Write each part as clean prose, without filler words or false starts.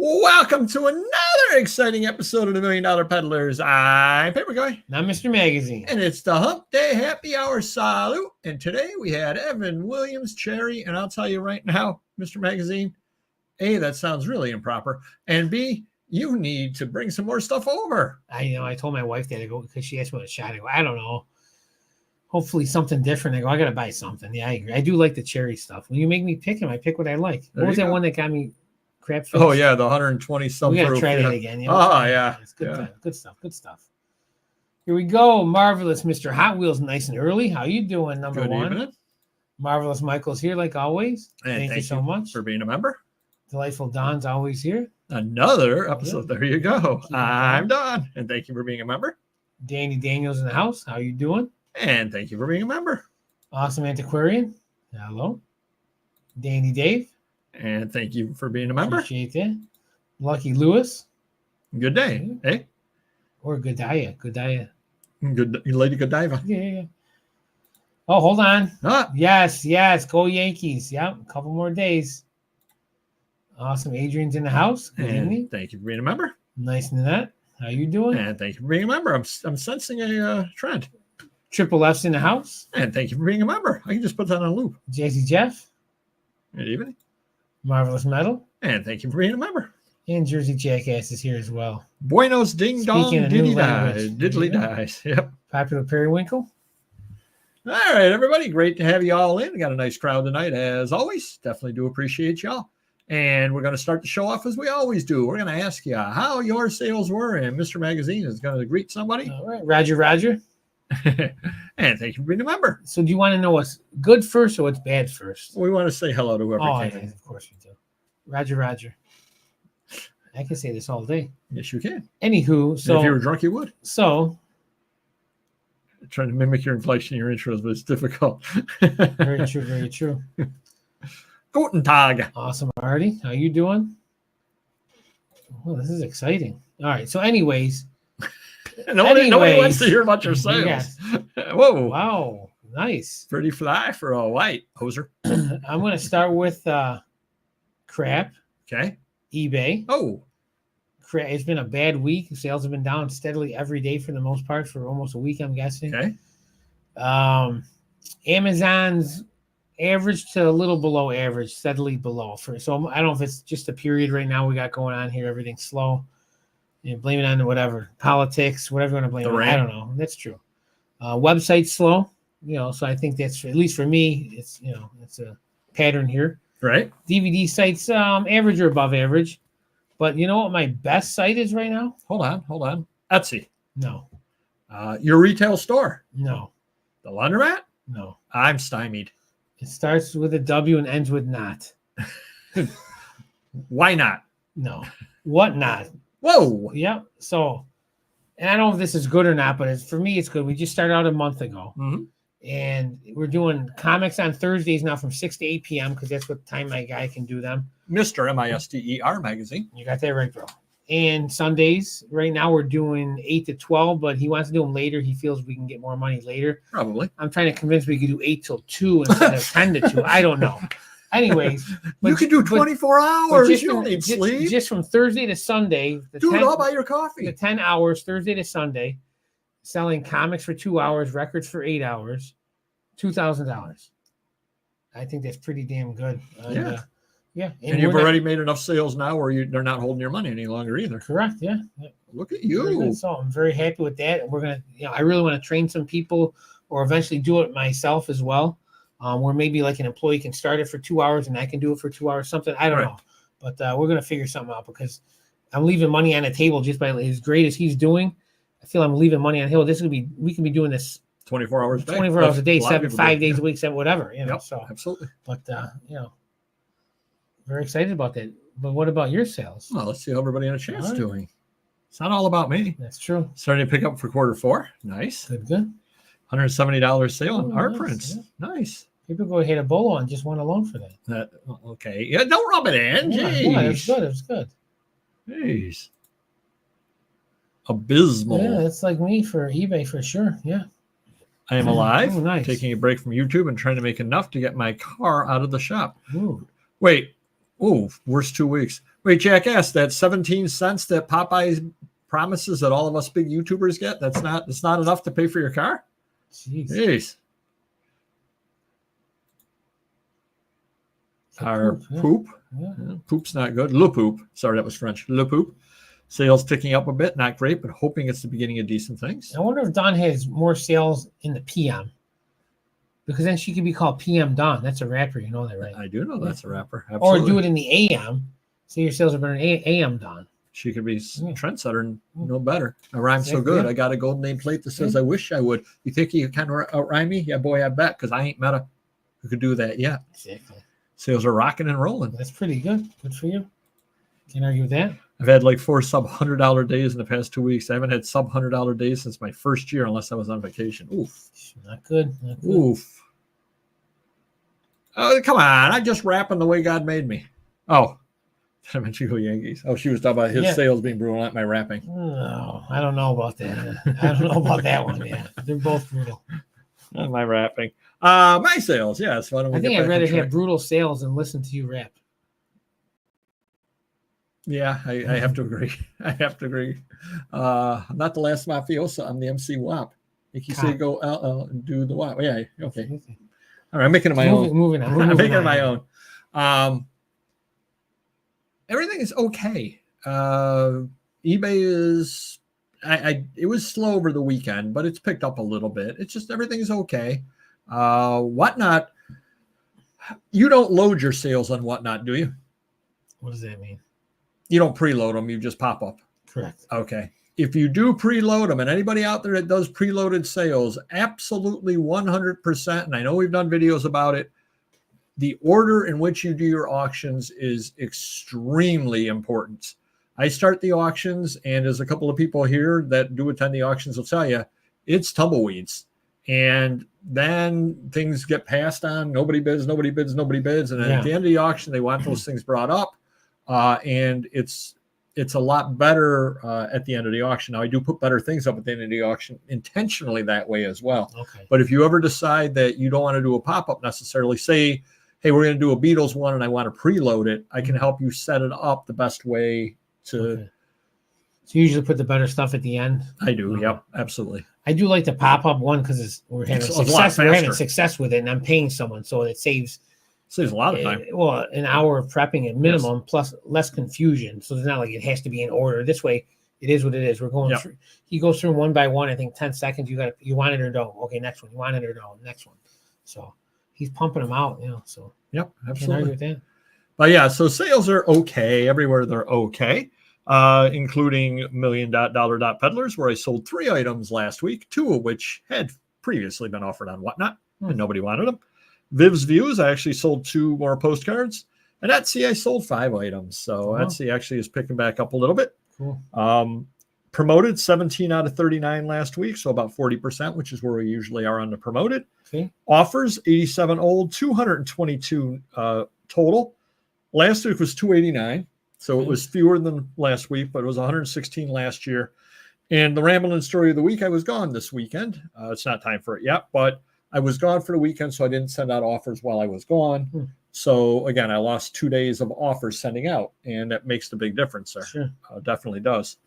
Welcome to another exciting episode of the $1 Million Peddlers. I'm Paper Guy. Not Mr. Magazine. And it's the Hump Day Happy Hour Salute. And today we had Evan Williams, Cherry. And I'll tell you right now, Mr. Magazine, A, that sounds really improper. And B, you need to bring some more stuff over. I told my wife that I go because she asked me what a shot. I go, I don't know. Hopefully something different. I go, I got to buy something. Yeah, I agree. I do like the cherry stuff. When you make me pick them, I pick what I like. What was that one that got me? Kraft. Oh yeah, the 120 something. We gotta try that again. You know? Oh yeah, it's good. Yeah. Good stuff. Good stuff. Here we go. Marvelous, Mr. Hot Wheels, nice and early. How you doing? Number one. Evening. Marvelous Michael's here, like always. And thank you so much for being a member. Delightful Don's always here. Another episode. There you go. I'm Don, and thank you for being a member. Danny Daniels in the house. How you doing? And thank you for being a member. Awesome Antiquarian. Hello. Danny Dave. And thank you for being a member. Appreciate that. Lucky Lewis. Good day. Hey. Or Godiah. Good Lady Godiva. Yeah. Oh, hold on. Ah. Yes. Go Yankees. Yep. A couple more days. Awesome. Adrian's in the house. Good evening. Thank you for being a member. Nice and that. How you doing? And thank you for being a member. I'm sensing a trend. Triple F's in the house. And thank you for being a member. I can just put that on a loop. JC Jeff. Good evening. Marvelous Metal. And thank you for being a member. And Jersey Jackass is here as well. Buenos ding dong diddly dies. Yep. Popular Periwinkle. All right, everybody. Great to have you all in. We got a nice crowd tonight, as always. Definitely do appreciate y'all. And we're going to start the show off as we always do. We're going to ask you how your sales were, and Mr. Magazine is going to greet somebody. All right. Roger. And thank you for being a member. So do you want to know what's good first or what's bad first? We want to say hello to whoever came in. Of course we do. Roger. I can say this all day. Yes, you can. Anywho, so if you were drunk, you would. So trying to mimic your inflection in your intros, but it's difficult. Very true. Guten Tag. Awesome, Artie. How you doing? Well, this is exciting. All right. So anyways. Nobody wants to hear about your sales. Yes. Whoa. Wow. Nice. Pretty fly for a white hoser. I'm going to start with crap. Okay. eBay. Oh. It's been a bad week. Sales have been down steadily every day for the most part for almost a week, I'm guessing. Okay. Amazon's average to a little below average, steadily below. So I don't know if it's just a period right now we got going on here. Everything's slow. You blame it on whatever, politics, whatever you want to blame it on. I don't know. That's true. Website's slow, so I think that's, at least for me, it's a pattern here. Right. DVD sites, average or above average. But you know what my best site is right now? Hold on. Etsy. No. Your retail store? No. The laundromat? No. I'm stymied. It starts with a W and ends with not. Why not? No. What not? Whoa. Yep. So, and I don't know if this is good or not, but for me, it's good. We just started out a month ago. Mm-hmm. And we're doing comics on Thursdays now from 6 to 8 p.m. because that's what time my guy can do them. Mr. MISTER Magazine. You got that right, bro. And Sundays, right now, we're doing 8 to 12, but he wants to do them later. He feels we can get more money later. Probably. I'm trying to convince we could do 8 till 2 instead of 10 to 2. I don't know. Anyways. You could do 24 hours. You don't need sleep. Just from Thursday to Sunday. Do it all by your coffee. The 10 hours, Thursday to Sunday, selling comics for 2 hours, records for 8 hours, $2,000. I think that's pretty damn good. Yeah. And you've already made enough sales now where they're not holding your money any longer either. Correct. Yeah. Look at you. So I'm very happy with that. We're going to, I really want to train some people or eventually do it myself as well. Where maybe like an employee can start it for 2 hours and I can do it for 2 hours, something. I don't know. But we're going to figure something out because I'm leaving money on the table just by as great as he's doing. I feel I'm leaving money on the table. We can be doing this 24 hours a day. 24 hours a day, 5 days a week, whatever, Yep, so absolutely. But very excited about that. But what about your sales? Well, let's see how everybody in a chance is doing. It's not all about me. That's true. Starting to pick up for quarter 4. Nice. Good. $170 sale on art prints. Yeah. Nice. People go hit a bolo and just won a loan for that. Okay. Yeah, don't rub it in. Yeah, it's good. It's good. Jeez. Abysmal. Yeah, it's like me for eBay for sure. Yeah. I am alive. Oh, nice. Taking a break from YouTube and trying to make enough to get my car out of the shop. Ooh. Wait. Oh, worst 2 weeks. Wait, Jackass, that 17 cents that Popeye promises that all of us big YouTubers get, that's not enough to pay for your car? Jeez. Jeez. Our yeah. poop. Yeah. Poop's not good. Le poop. Sorry, that was French. Le poop. Sales ticking up a bit. Not great, but hoping it's the beginning of decent things. I wonder if Dawn has more sales in the PM. Because then she could be called PM Dawn. That's a rapper. You know that, right? I do know that's a rapper. Absolutely. Or do it in the AM. So your sales are better in AM Dawn. She could be trendsetter and no better. I rhyme so good. Yeah. I got a gold name plate that says I wish I would. You think you kind of outrhyme me? Yeah, boy, I bet, because I ain't met a who could do that yet. Exactly. Sales are rocking and rolling. That's pretty good. Good for you. Can't argue with that. I've had like 4 sub $100 days in the past 2 weeks. I haven't had sub $100 days since my first year, unless I was on vacation. Oof. Not good. Not good. Oof. Oh, come on. I just rapping the way God made me. Oh, I meant you go Yankees. Oh, she was talking about his sales being brutal, not my rapping. No, I don't know about that. I don't know about that one. Yeah, they're both brutal. Not my rapping. My sales, yes. Why don't we I think I'd rather have brutal sales than listen to you rap. Yeah, I have to agree. I have to agree. I'm not the last mafioso. I'm the MC WAP. Like you say, go out and do the WAP. Yeah, okay. All right, I'm making it my own. Moving on. I'm making it my own. Everything is okay. eBay is. It was slow over the weekend, but it's picked up a little bit. It's just everything is okay. Whatnot. You don't load your sales on Whatnot, do you? What does that mean? You don't preload them. You just pop up. Correct. Okay. If you do preload them, and anybody out there that does preloaded sales, absolutely 100%, and I know we've done videos about it, the order in which you do your auctions is extremely important. I start the auctions, and there's a couple of people here that do attend the auctions will tell you, it's tumbleweeds. And then things get passed on. Nobody bids. And then at the end of the auction, they want those things brought up. And it's a lot better at the end of the auction. Now, I do put better things up at the end of the auction intentionally that way as well. Okay. But if you ever decide that you don't want to do a pop-up necessarily, say, hey, we're going to do a Beatles one and I want to preload it, I can help you set it up the best way to. Okay. So you usually put the better stuff at the end? I do. Yep, absolutely. I do like the pop-up one because we're having success with it, and I'm paying someone, so it saves a lot of time. Well, an hour of prepping at minimum, plus less confusion. So it's not like it has to be in order. This way, it is what it is. We're going through. He goes through one by one. I think 10 seconds. You want it or don't. Okay, next one. You want it or don't. Next one. So he's pumping them out. So absolutely. Can't argue with that. But yeah, so sales are okay everywhere. They're okay, including $1 million peddlers, where I sold 3 items last week, 2 of which had previously been offered on Whatnot, and nobody wanted them. Viv's Views, I actually sold 2 more postcards. And Etsy, I sold 5 items. So Etsy actually is picking back up a little bit. Cool. Promoted 17 out of 39 last week. So about 40%, which is where we usually are on the promoted. Okay. Offers, 87 old, 222 total. Last week was 289. So it was fewer than last week, but it was 116 last year. And the rambling story of the week, I was gone this weekend. It's not time for it yet, but I was gone for the weekend, so I didn't send out offers while I was gone. So, again, I lost 2 days of offers sending out, and that makes the big difference there. Sure. Definitely does.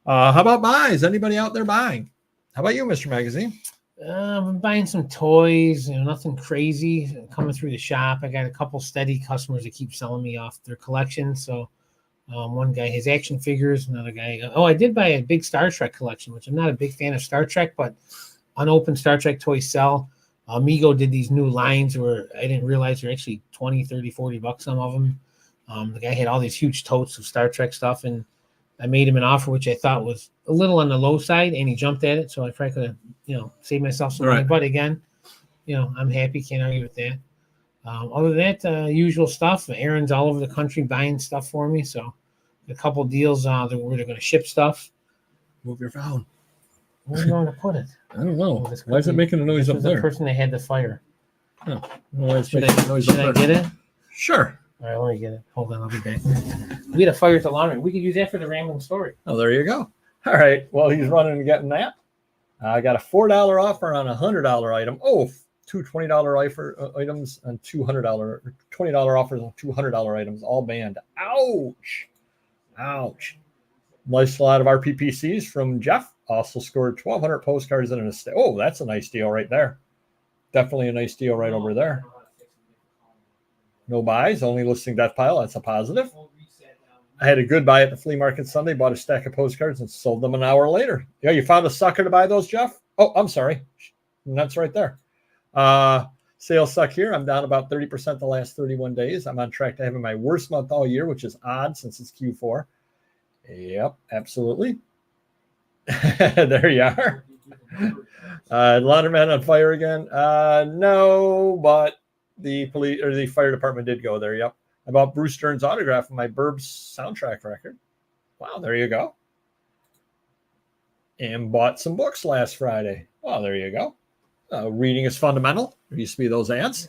How about buys? Anybody out there buying? How about you, Mr. Magazine? I'm buying some toys, nothing crazy coming through the shop. I got a couple steady customers that keep selling me off their collection. So one guy has action figures, another guy. I did buy a big Star Trek collection, which I'm not a big fan of Star Trek, but unopened Star Trek toys sell. Amigo did these new lines where I didn't realize they're actually 20, 30, 40 bucks, some of them. The guy had all these huge totes of Star Trek stuff, and I made him an offer, which I thought was a little on the low side, and he jumped at it. So I probably could have, saved myself some money. But again, I'm happy. Can't argue with that. Other than that, usual stuff. Aaron's all over the country buying stuff for me. So a couple deals where they're going to ship stuff. Move your phone. Where are you going to put it? I don't know. Why is it making a noise up there? The person that had the fire. Oh, should I get it? Sure. All right, let me get it. Hold on, I'll be back. We had a fire at the laundry. We could use that for the rambling story. Oh, there you go. All right. Well, he's running and getting that. I got a $4 offer on a $100 item. Oh, two $20 items and $20 offers on $200 items, all banned. Ouch. Ouch. Nice lot of RPPCs from Jeff. Also scored 1,200 postcards in an estate. Oh, that's a nice deal right there. Definitely a nice deal right over there. No buys, only listing death pile. That's a positive. I had a good buy at the flea market Sunday, bought a stack of postcards and sold them an hour later. Yeah, you found a sucker to buy those, Jeff? Oh, I'm sorry. That's right there. Sales suck here. I'm down about 30% the last 31 days. I'm on track to having my worst month all year, which is odd since it's Q4. Yep, absolutely. There you are. Laundromat on fire again. No, but the police or the fire department did go there. Yep. I bought Bruce Stern's autograph on my Burbs soundtrack record. Wow, there you go. And bought some books last Friday. Well, there you go. Reading is fundamental. There used to be those ads.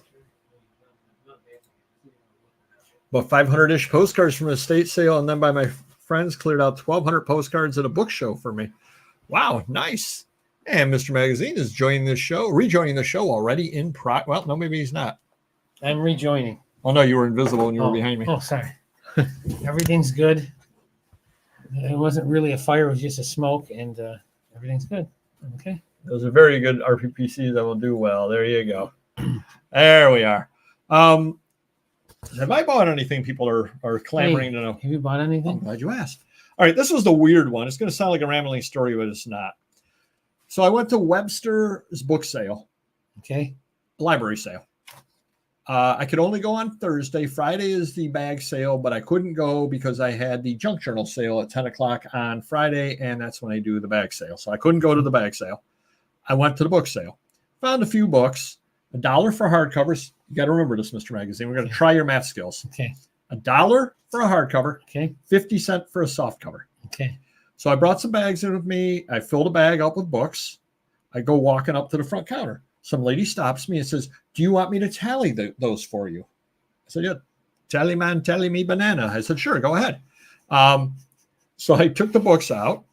About 500-ish postcards from an estate sale, and then by my friends cleared out 1,200 postcards at a book show for me. Wow, nice. And Mr. Magazine is rejoining the show already in well, no, maybe he's not. I'm rejoining. Oh, no, you were invisible when you were behind me. Oh, sorry. Everything's good. It wasn't really a fire. It was just a smoke, and everything's good. Okay. Those are very good RPPCs that will do well. There you go. There we are. Have I bought anything? People are clamoring to know. Have you bought anything? I'm glad you asked. All right, this was the weird one. It's going to sound like a rambling story, but it's not. So I went to Webster's book sale. Okay. Library sale. I could only go on Thursday. Friday is the bag sale, but I couldn't go because I had the junk journal sale at 10 o'clock on Friday, and that's when I do the bag sale. So I couldn't go to the bag sale. I went to the book sale. Found a few books. $1 for hardcovers. You got to remember this, Mr. Magazine. We're going to try your math skills. Okay. $1 for a hardcover. Okay. 50 cents for a soft cover. Okay. So I brought some bags in with me. I filled a bag up with books. I go walking up to the front counter. Some lady stops me and says, "Do you want me to tally those for you?" I said, "Yeah, tally me banana." I said, "Sure, go ahead." So I took the books out,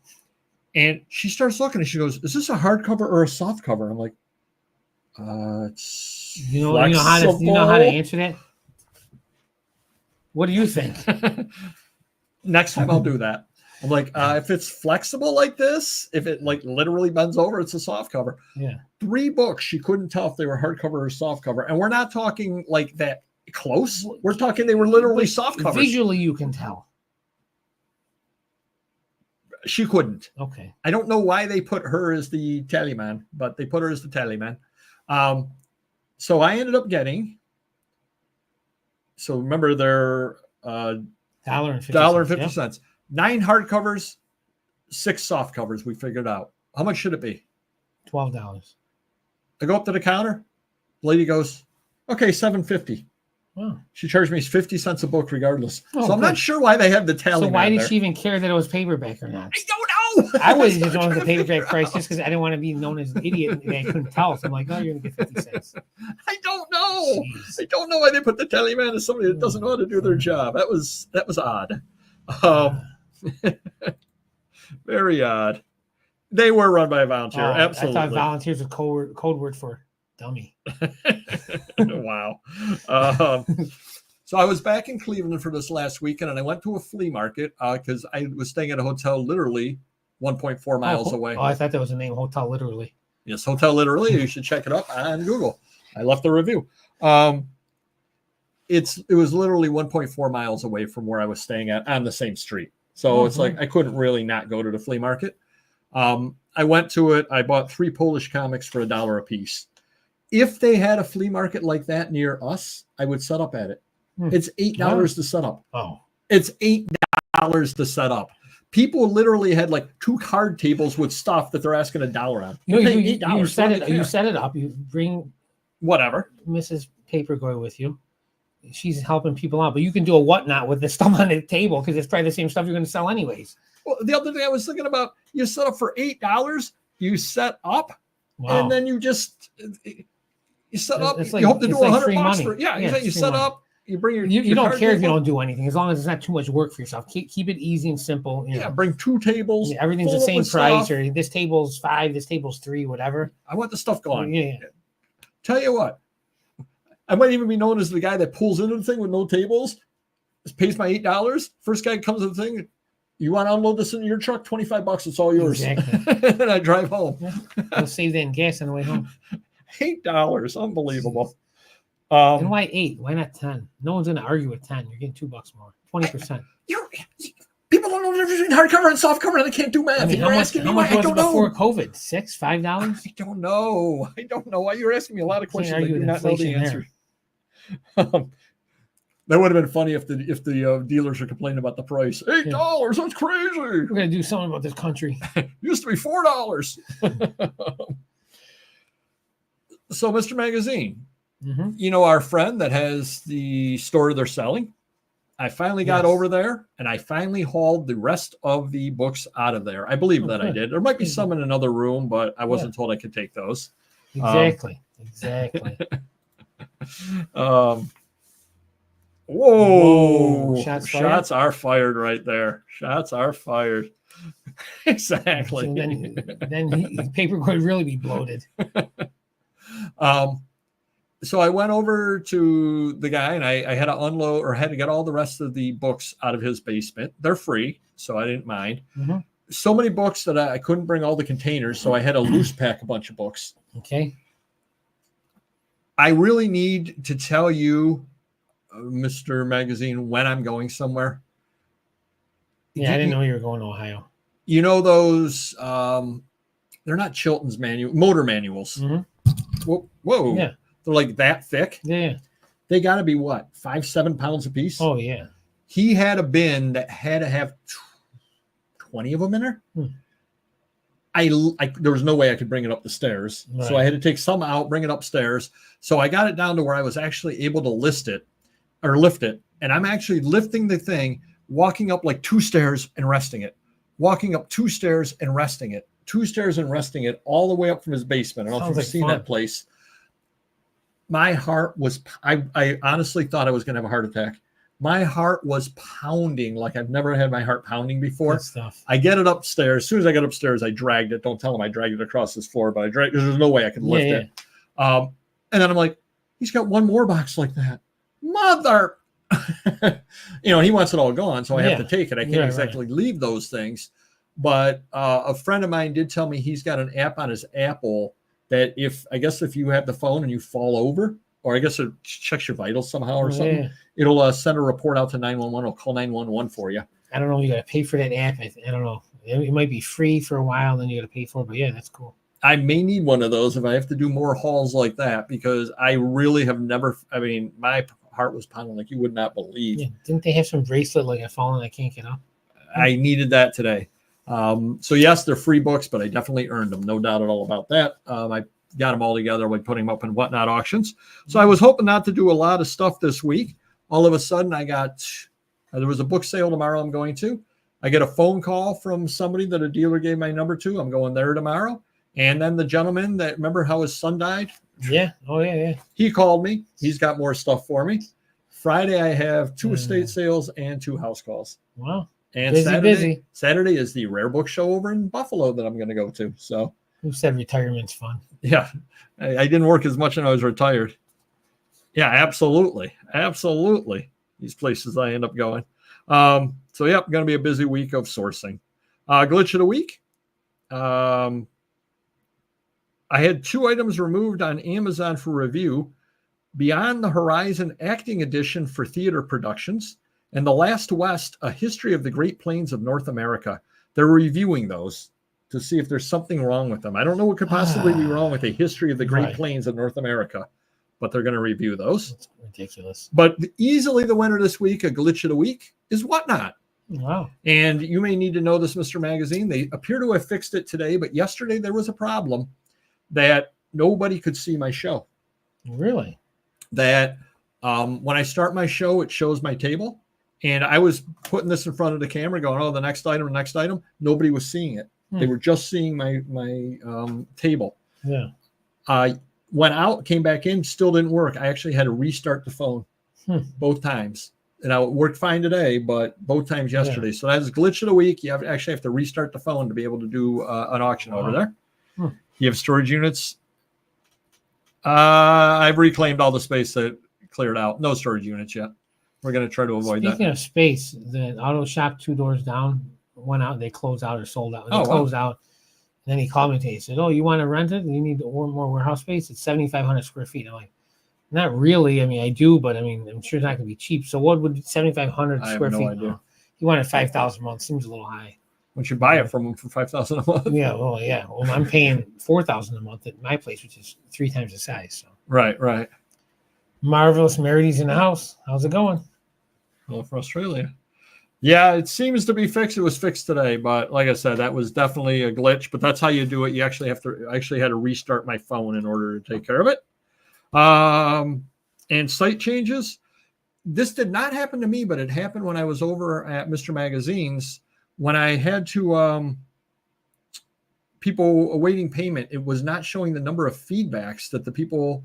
and she starts looking, and she goes, "Is this a hardcover or a soft cover?" I'm like, "It's you know how to answer that. What do you think?" Next time I'll do that. I'm like, if it's flexible like this, if it like literally bends over, it's a soft cover. Yeah. 3 books, she couldn't tell if they were hardcover or soft cover. And we're not talking like that close. We're talking they were literally soft covers. Visually, you can tell. She couldn't. Okay. I don't know why they put her as the tally man, but they put her as the tally man. So I ended up getting, so remember they're $1.50. 9 hardcovers, 6 soft covers. We figured out. How much should it be? $12. I go up to the counter. The lady goes, "Okay, $7.50." Wow. She charged me 50 cents a book regardless. Oh, so I'm not sure why they have the tally. So why did she even care that it was paperback or not? I don't know. I was just going with the paperback price just because I didn't want to be known as an idiot and I couldn't tell. So I'm like, "Oh, you're going to get 50 cents." I don't know. Jeez. I don't know why they put the tally man as somebody that doesn't know how to do their job. That was odd. Very odd. They were run by a volunteer. Absolutely. I thought volunteers was code word for dummy. Wow. So I was back in Cleveland for this last weekend, and I went to a flea market because I was staying at a hotel literally 1.4 miles away. Oh, I thought that was the name, Hotel Literally. Yes, Hotel Literally. You should check it up on Google. I left a review. It was literally 1.4 miles away from where I was staying at on the same street. So it's like I couldn't really not go to the flea market. I went to it. I bought 3 Polish comics for $1 a piece. If they had a flea market like that near us, I would set up at it. It's $8 to set up. Oh, it's $8 to set up. People literally had like 2 card tables with stuff that they're asking $1 on. You set it up. You bring whatever Mrs. Paperboy with you. She's helping people out, but you can do a whatnot with the stuff on the table because it's probably the same stuff you're going to sell anyways. Well, the other thing I was thinking about, you set up for $8, you set up, and then you just you set up. It's like, you hope to do $100 money. for you set money. up. You bring your you don't care if you don't do anything as long as it's not too much work for yourself. Keep it easy and simple. You know. Bring 2 tables. Yeah, everything's the same price, or this table's $5, this table's $3, whatever. I want the stuff going. Yeah. Tell you what, I might even be known as the guy that pulls into the thing with no tables, pays my $8. First guy comes to the thing, you want to unload this into your truck? $25, it's all yours. Exactly. And I drive home. Yeah. You'll save that in gas on the way home. $8, unbelievable. And why 8? Why not 10? No one's going to argue with 10. You're getting $2 more, 20%. People don't know the difference between hardcover and softcover, and they can't do math. I mean, how much was it before COVID? $6, $5? I don't know. I don't know why you're asking me a lot of questions. I do not know the answer. That would have been funny if the dealers are complaining about the price. $8, that's crazy. We're gonna do something about this country. Used to be $4. So, Mr. Magazine, you know our friend that has the store they're selling. I finally got over there, and I finally hauled the rest of the books out of there. I believe that I did. There might be some in another room, but I wasn't told I could take those. Exactly. Whoa. Shots are fired right there. Shots are fired. Exactly. So then paper would really be bloated. So I went over to the guy, and I had to unload or had to get all the rest of the books out of his basement. They're free, so I didn't mind. So many books that I couldn't bring all the containers, so I had to loose pack a bunch of books. Okay. I really need to tell you, Mr. Magazine, when I'm going somewhere. Yeah, I didn't know you were going to Ohio. You know those, they're not Chilton's motor manuals. Whoa. Yeah. They're like that thick. Yeah. They got to be what, 5-7 pounds a piece? Oh, yeah. He had a bin that had to have 20 of them in there. There was no way I could bring it up the stairs. Right. So I had to take some out, bring it upstairs. So I got it down to where I was actually able to lift it. And I'm actually lifting the thing, walking up like 2 stairs and resting it. Walking up 2 stairs and resting it. 2 stairs and resting it all the way up from his basement. I don't know if you've seen that place. My heart was, I honestly thought I was going to have a heart attack. My heart was pounding like I've never had my heart pounding before. I get it upstairs. As soon as I got upstairs, I dragged it. Don't tell him I dragged it across this floor, but I dragged it. There's no way I could lift it. And then I'm like, he's got one more box like that. Mother. He wants it all gone, so I have to take it. I can't exactly leave those things. But a friend of mine did tell me he's got an app on his Apple that if you have the phone and you fall over, or I guess it checks your vitals somehow or something, it'll send a report out to 911. It'll call 911 for you. I don't know. You got to pay for that app. I don't know. It might be free for a while, then you got to pay for it. But yeah, that's cool. I may need one of those if I have to do more hauls like that, because I really have never, my heart was pounding like you would not believe. Yeah. Didn't they have some bracelet like I fallen and I can't get up? I needed that today. So yes, they're free books, but I definitely earned them. No doubt at all about that. I got them all together by putting them up in whatnot auctions. So I was hoping not to do a lot of stuff this week. All of a sudden there was a book sale tomorrow I'm going to. I get a phone call from somebody that a dealer gave my number to. I'm going there tomorrow. And then the gentleman that, remember how his son died? Yeah. Oh, yeah. He called me. He's got more stuff for me. Friday, I have 2 estate sales and 2 house calls. Wow. And busy. Saturday is the Rare Book Show over in Buffalo that I'm going to go to. So who said retirement's fun? Yeah. I didn't work as much when I was retired. Yeah, absolutely. These places I end up going. So yeah, going to be a busy week of sourcing. Glitch of the week. I had 2 items removed on Amazon for review: Beyond the Horizon Acting Edition for Theater Productions, and The Last West, A History of the Great Plains of North America. They're reviewing those to see if there's something wrong with them. I don't know what could possibly be wrong with A History of the Great Plains of North America, but they're going to review those. That's ridiculous. But easily the winner this week, a glitch of the week, is Whatnot. Wow. And you may need to know this, Mr. Magazine. They appear to have fixed it today, but yesterday there was a problem that nobody could see my show. Really? That when I start my show, it shows my table. And I was putting this in front of the camera going, oh, the next item. Nobody was seeing it. They were just seeing my table. Yeah. Went out, came back in, still didn't work. I actually had to restart the phone both times. And it worked fine today, but both times yesterday. So that's glitch of the week. You actually have to restart the phone to be able to do an auction over there. You have storage units I've reclaimed all the space that cleared out. No storage units yet. We're going to try to avoid Speaking that. of space, the auto shop 2 doors down went out. They closed out or sold out. They closed out. And then he called me today. He said, "Oh, you want to rent it? You need more warehouse space? It's 7,500 square feet." I'm like, "Not really. I mean, I do, but I mean, I'm sure it's not going to be cheap. So what would 7,500 square feet?" Idea. He wanted 5,000 a month. Seems a little high. Once you buy it from him for 5,000 a month. Yeah. Well, yeah. Well, I'm paying 4,000 a month at my place, which is 3 times the size. So. Right. Marvelous. Merity's in the house. How's it going? Well, for Australia. Yeah, it seems to be fixed. It was fixed today, but like I said, that was definitely a glitch. But that's how you do it. You actually have to. I actually had to restart my phone in order to take care of it. And site changes. This did not happen to me, but it happened when I was over at Mr. Magazine's when I had to people awaiting payment. It was not showing the number of feedbacks that the people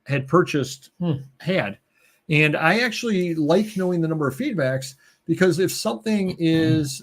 had purchased had. And I actually like knowing the number of feedbacks because if something is,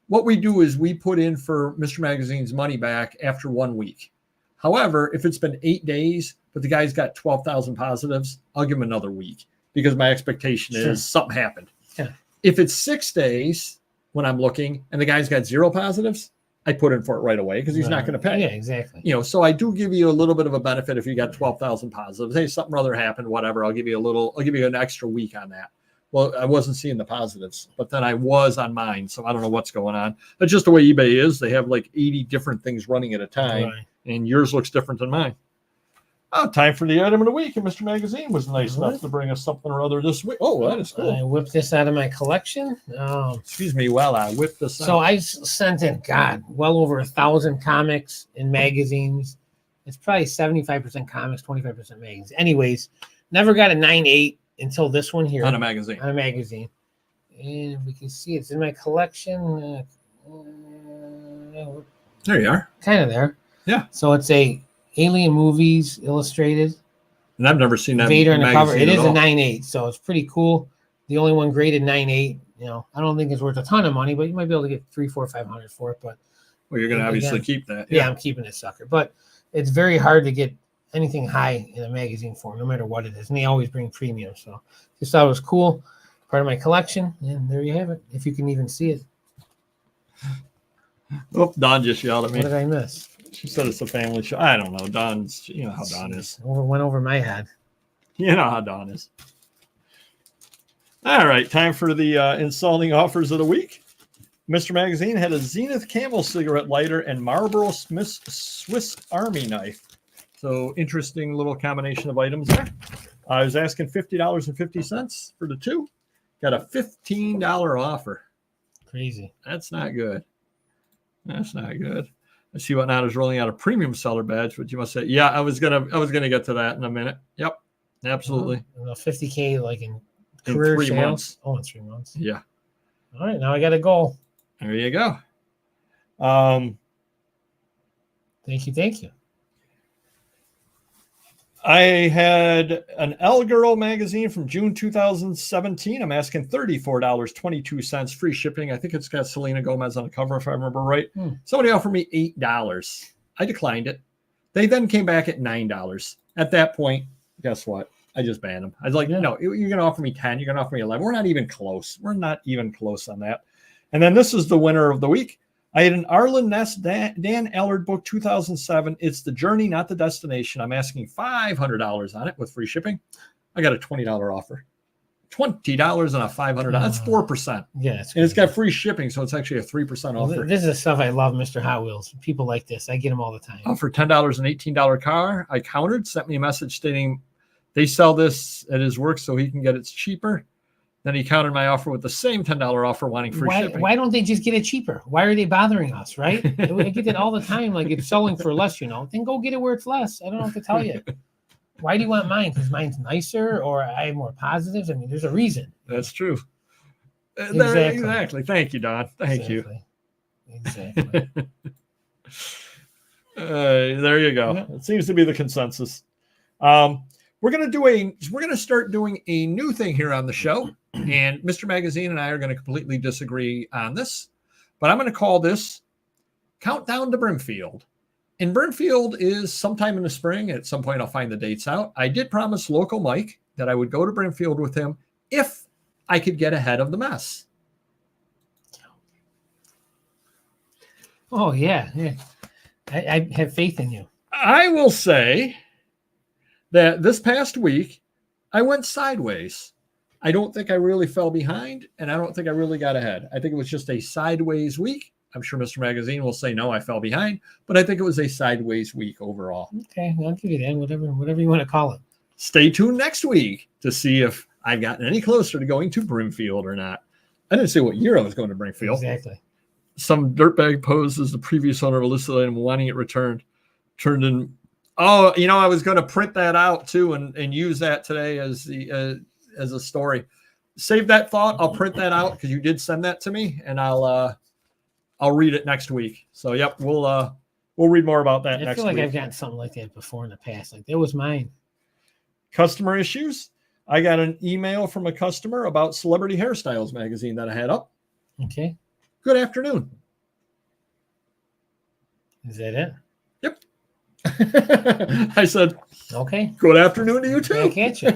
what we do is we put in for Mr. Magazine's money back after 1 week. However, if it's been 8 days, but the guy's got 12,000 positives, I'll give him another week because my expectation is something happened. Yeah. If it's 6 days when I'm looking and the guy's got 0 positives, I put in for it right away because he's not going to pay. Yeah, exactly. So I do give you a little bit of a benefit if you got 12,000 positives. Hey, something or other happened, whatever. I'll give you an extra week on that. Well, I wasn't seeing the positives, but then I was on mine. So I don't know what's going on. That's just the way eBay is. They have like 80 different things running at a time, and yours looks different than mine. Oh, time for the item of the week. And Mr. Magazine was nice enough to bring us something or other this week. Oh, that is cool. I whipped this out of my collection. Excuse me while I whip this out. So I sent in, well over 1,000 comics and magazines. It's probably 75% comics, 25% magazines. Anyways, never got a 9.8 until this one here. On a magazine. And if we can see, it's in my collection. There you are. Kind of there. Yeah. So it's a Alien Movies Illustrated. And I've never seen that Vader in the cover. It is a 9.8, so it's pretty cool. The only one graded 9.8. I don't think it's worth a ton of money, but you might be able to get 300, 400, 500 for it. But you're going to obviously keep that. Yeah, I'm keeping this sucker. But it's very hard to get anything high in a magazine form, no matter what it is. And they always bring premium. So just thought it was cool. Part of my collection. And there you have it. If you can even see it. Oh, Don just yelled at me. What did I miss? She said it's a family show. I don't know. Don's, you know how Don is. Went over my head. You know how Don is. All right, time for the insulting offers of the week. Mr. Magazine had a Zenith Camel cigarette lighter and Marlboro Smith Swiss Army knife. So interesting little combination of items there. I was asking $50.50 for the two. Got a $15 offer. Crazy. That's not good. That's not good. I see what now is rolling out a premium seller badge, but you must say, yeah, I was gonna get to that in a minute. Yep, absolutely. 50K like in career 3 sales. months. Oh, in 3 months. Yeah. All right, now I got a goal. There you go. Thank you. I had an L Girl magazine from June 2017. I'm asking $34.22 free shipping. I think it's got Selena Gomez on the cover, if I remember right. Somebody offered me $8. I declined it. They then came back at $9. At that point, guess what? I just banned them. I was like, no, you're going to offer me 10. You're going to offer me 11. We're not even close. We're not even close on that. And then this is the winner of the week. I had an Arlen Ness Dan Allard book 2007. It's the journey, not the destination. I'm asking $500 on it with free shipping. I got a $20 offer. $20 and a $500. That's 4%. Yeah. And it's got free shipping, so it's actually a 3% offer. This is the stuff I love, Mr. Hot Wheels. People like this. I get them all the time. For $10 an $18 car, I countered, sent me a message stating they sell this at his work so he can get it cheaper. Then he countered my offer with the same $10 offer, wanting free shipping. Why don't they just get it cheaper? Why are they bothering us, right? I get that all the time. Like, it's selling for less, then go get it where it's less. I don't know what to tell you. Why do you want mine? Because mine's nicer or I have more positives? I mean, there's a reason. That's true. Exactly. Thank you, Don. Thank you. Exactly. There you go. It seems to be the consensus. We're going to start doing a new thing here on the show. And Mr. Magazine and I are going to completely disagree on this, but I'm going to call this Countdown to Brimfield. And Brimfield is sometime in the spring. At some point, I'll find the dates out. I did promise local Mike that I would go to Brimfield with him if I could get ahead of the mess. Oh, yeah. I have faith in you. I will say that this past week, I went sideways. I don't think I really fell behind, and I don't think I really got ahead. I think it was just a sideways week. I'm sure Mr. Magazine will say, no, I fell behind, but I think it was a sideways week overall. Okay, I'll give you that, whatever you want to call it. Stay tuned next week to see if I've gotten any closer to going to Brimfield or not. I didn't say what year I was going to Brimfield. Exactly. Some dirtbag posed as the previous owner of a listed item wanting it returned. Turned in. Oh, I was going to print that out too and use that today as a story. Save that thought. I'll print that out because you did send that to me, and I'll read it next week. So yep, we'll read more about that next week. I feel like I've gotten something like that before in the past. Like that was mine. Customer issues. I got an email from a customer about Celebrity Hairstyles magazine that I had up. Okay. Good afternoon. Is that it? Yep. I said, okay. Good afternoon to you too. Back at you.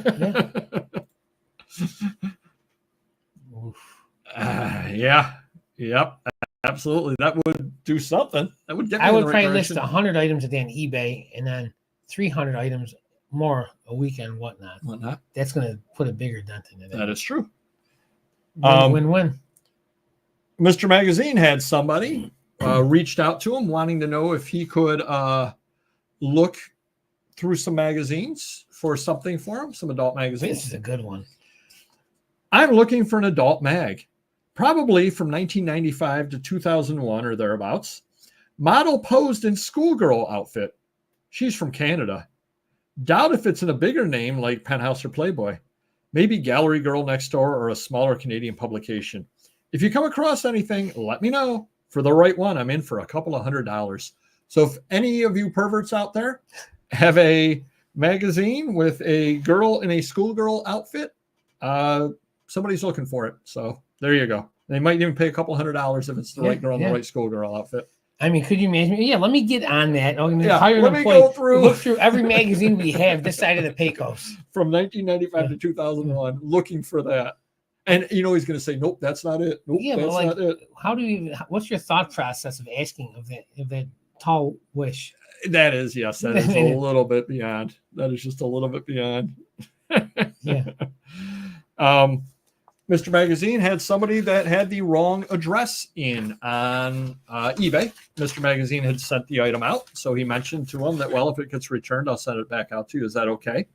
Yeah. Yeah. Yep. Absolutely. That would do something. That would get me I in would the right probably direction. list 100 items a day on eBay and then 300 items more a week and whatnot. That's going to put a bigger dent in it. That is true. Win-win. Mr. Magazine had somebody reached out to him wanting to know if he could look through some magazines for something for him, some adult magazines. This is a good one. I'm looking for an adult mag, probably from 1995 to 2001 or thereabouts. Model posed in schoolgirl outfit. She's from Canada. Doubt if it's in a bigger name like Penthouse or Playboy. Maybe Gallery Girl Next Door or a smaller Canadian publication. If you come across anything, let me know. For the right one, I'm in for a couple of $100. So if any of you perverts out there have a magazine with a girl in a schoolgirl outfit, somebody's looking for it. So there you go. They might even pay a couple $100 if it's the right girl in the right schoolgirl outfit. I mean, could you imagine? Yeah, let me get on that. I'm let me go look through every magazine we have this side of the Pecos. From 1995 to 2001, looking for that. And he's going to say, nope, that's not it. Nope, that's not it. What's your thought process of asking of that tall wish? That is, yes, that is a little bit beyond. That is just a little bit beyond. Yeah. Mr. Magazine had somebody that had the wrong address in on eBay. Mr. Magazine had sent the item out. So he mentioned to him that, well, if it gets returned, I'll send it back out to you. Is that okay?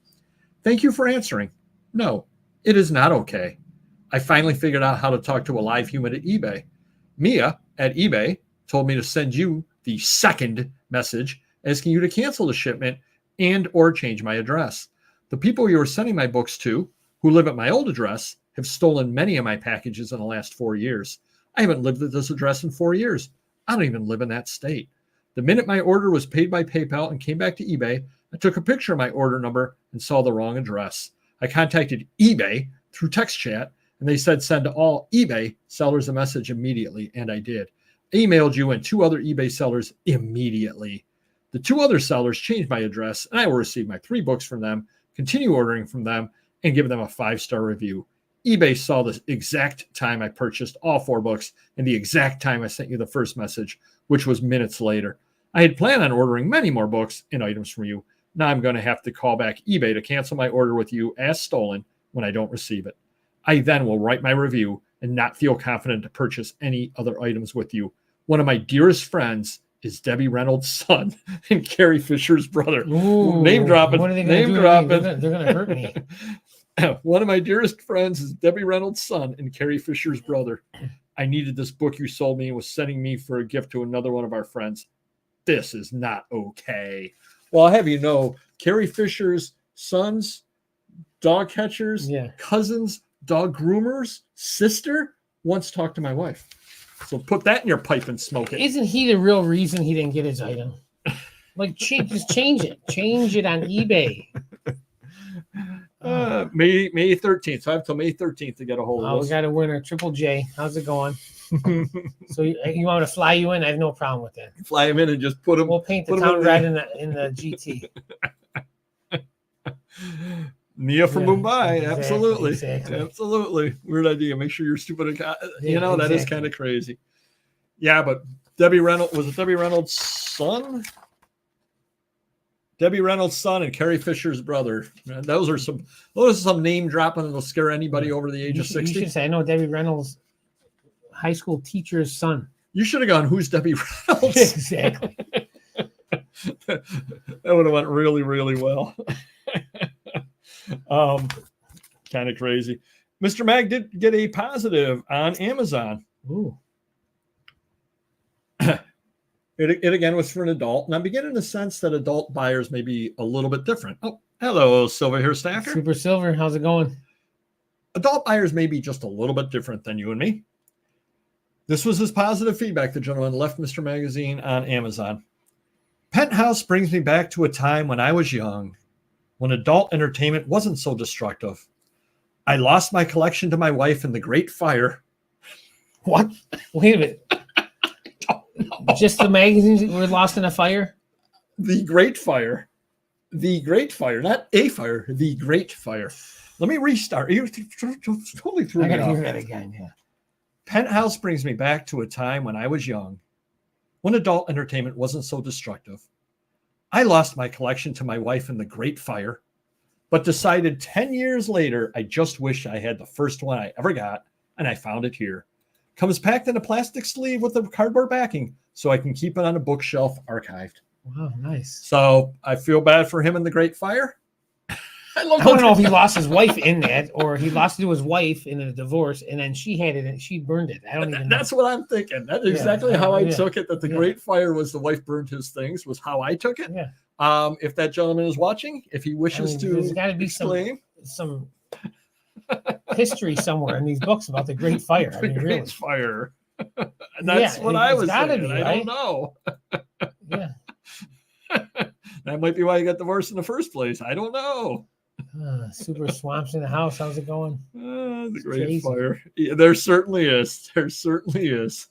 Thank you for answering. No, it is not okay. I finally figured out how to talk to a live human at eBay. Mia at eBay told me to send you the second message asking you to cancel the shipment and or change my address. The people you were sending my books to who live at my old address have stolen many of my packages in the last 4 years. I haven't lived at this address in 4 years. I don't even live in that state. The minute my order was paid by PayPal and came back to eBay, I took a picture of my order number and saw the wrong address. I contacted eBay through text chat, and they said send to all eBay sellers a message immediately, and I did. I emailed you and 2 other eBay sellers immediately. The 2 other sellers changed my address, and I will receive my 3 books from them, continue ordering from them, and give them a 5-star review. eBay saw the exact time I purchased all 4 books and the exact time I sent you the first message, which was minutes later. I had planned on ordering many more books and items from you. Now I'm going to have to call back eBay to cancel my order with you as stolen when I don't receive it. I then will write my review and not feel confident to purchase any other items with you. One of my dearest friends is Debbie Reynolds' son and Carrie Fisher's brother. Ooh, name dropping. What are they name do? dropping. They're going to hurt me. One of my dearest friends is Debbie Reynolds' son and Carrie Fisher's brother. I needed this book you sold me and was sending me for a gift to another one of our friends. This is not okay. Well, I'll have you know, Carrie Fisher's sons, dog catchers, cousins, dog groomers, sister once talked to my wife. So put that in your pipe and smoke it. Isn't he the real reason he didn't get his item? Like, just change it. Change it on eBay. May 13th. So I have till May 13th to get a hold of We got a winner. Triple J. How's it going? So you want me to fly you in? I have no problem with that. Fly him in and just put him. We'll paint the put 'em town in red in the GT. Nia from Mumbai, exactly, absolutely, exactly. absolutely. Weird idea. Make sure you're stupid. Yeah, that is kind of crazy. Yeah, but Debbie Reynolds, was it Debbie Reynolds' son? Debbie Reynolds' son and Carrie Fisher's brother. Those are some name dropping that'll scare anybody over the age of 60. You should say, I know Debbie Reynolds' high school teacher's son. You should have gone, who's Debbie Reynolds? Exactly. That would have went really, really well. Kind of crazy. Mr. Mag did get a positive on Amazon. Ooh. It again was for an adult, and I'm beginning to sense that adult buyers may be a little bit different. Oh, hello, Silver Hair Stacker. Super Silver, how's it going? Adult buyers may be just a little bit different than you and me. This was his positive feedback. The gentleman left Mr. Magazine on Amazon. Penthouse brings me back to a time when I was young, when adult entertainment wasn't so destructive. I lost my collection to my wife in the Great Fire. What? Wait a minute. Just the magazines that were lost in a fire? The Great Fire. The Great Fire, not a fire, the Great Fire. Let me restart. You totally threw me off. I gotta hear that again, yeah. Penthouse brings me back to a time when I was young, when adult entertainment wasn't so destructive. I lost my collection to my wife in the Great Fire, but decided 10 years later, I just wish I had the first one I ever got, and I found it here. Comes packed in a plastic sleeve with a cardboard backing, so I can keep it on a bookshelf archived. Wow, nice. So I feel bad for him in the Great Fire. I don't know if he lost his wife in that, or he lost it to his wife in a divorce, and then she had it and she burned it. I don't even know. That's what I'm thinking. That's exactly how I took it. That the Great Fire was the wife burned his things, was how I took it. Yeah. If that gentleman is watching, if he wishes to, there's got to be some history somewhere in these books about the Great Fire. The Great Fire. That's what I was thinking. I don't know. Yeah. That might be why you got divorced in the first place. I don't know. Super Swamps in the House. How's it going? The Great Fire. Yeah, there certainly is. There certainly is.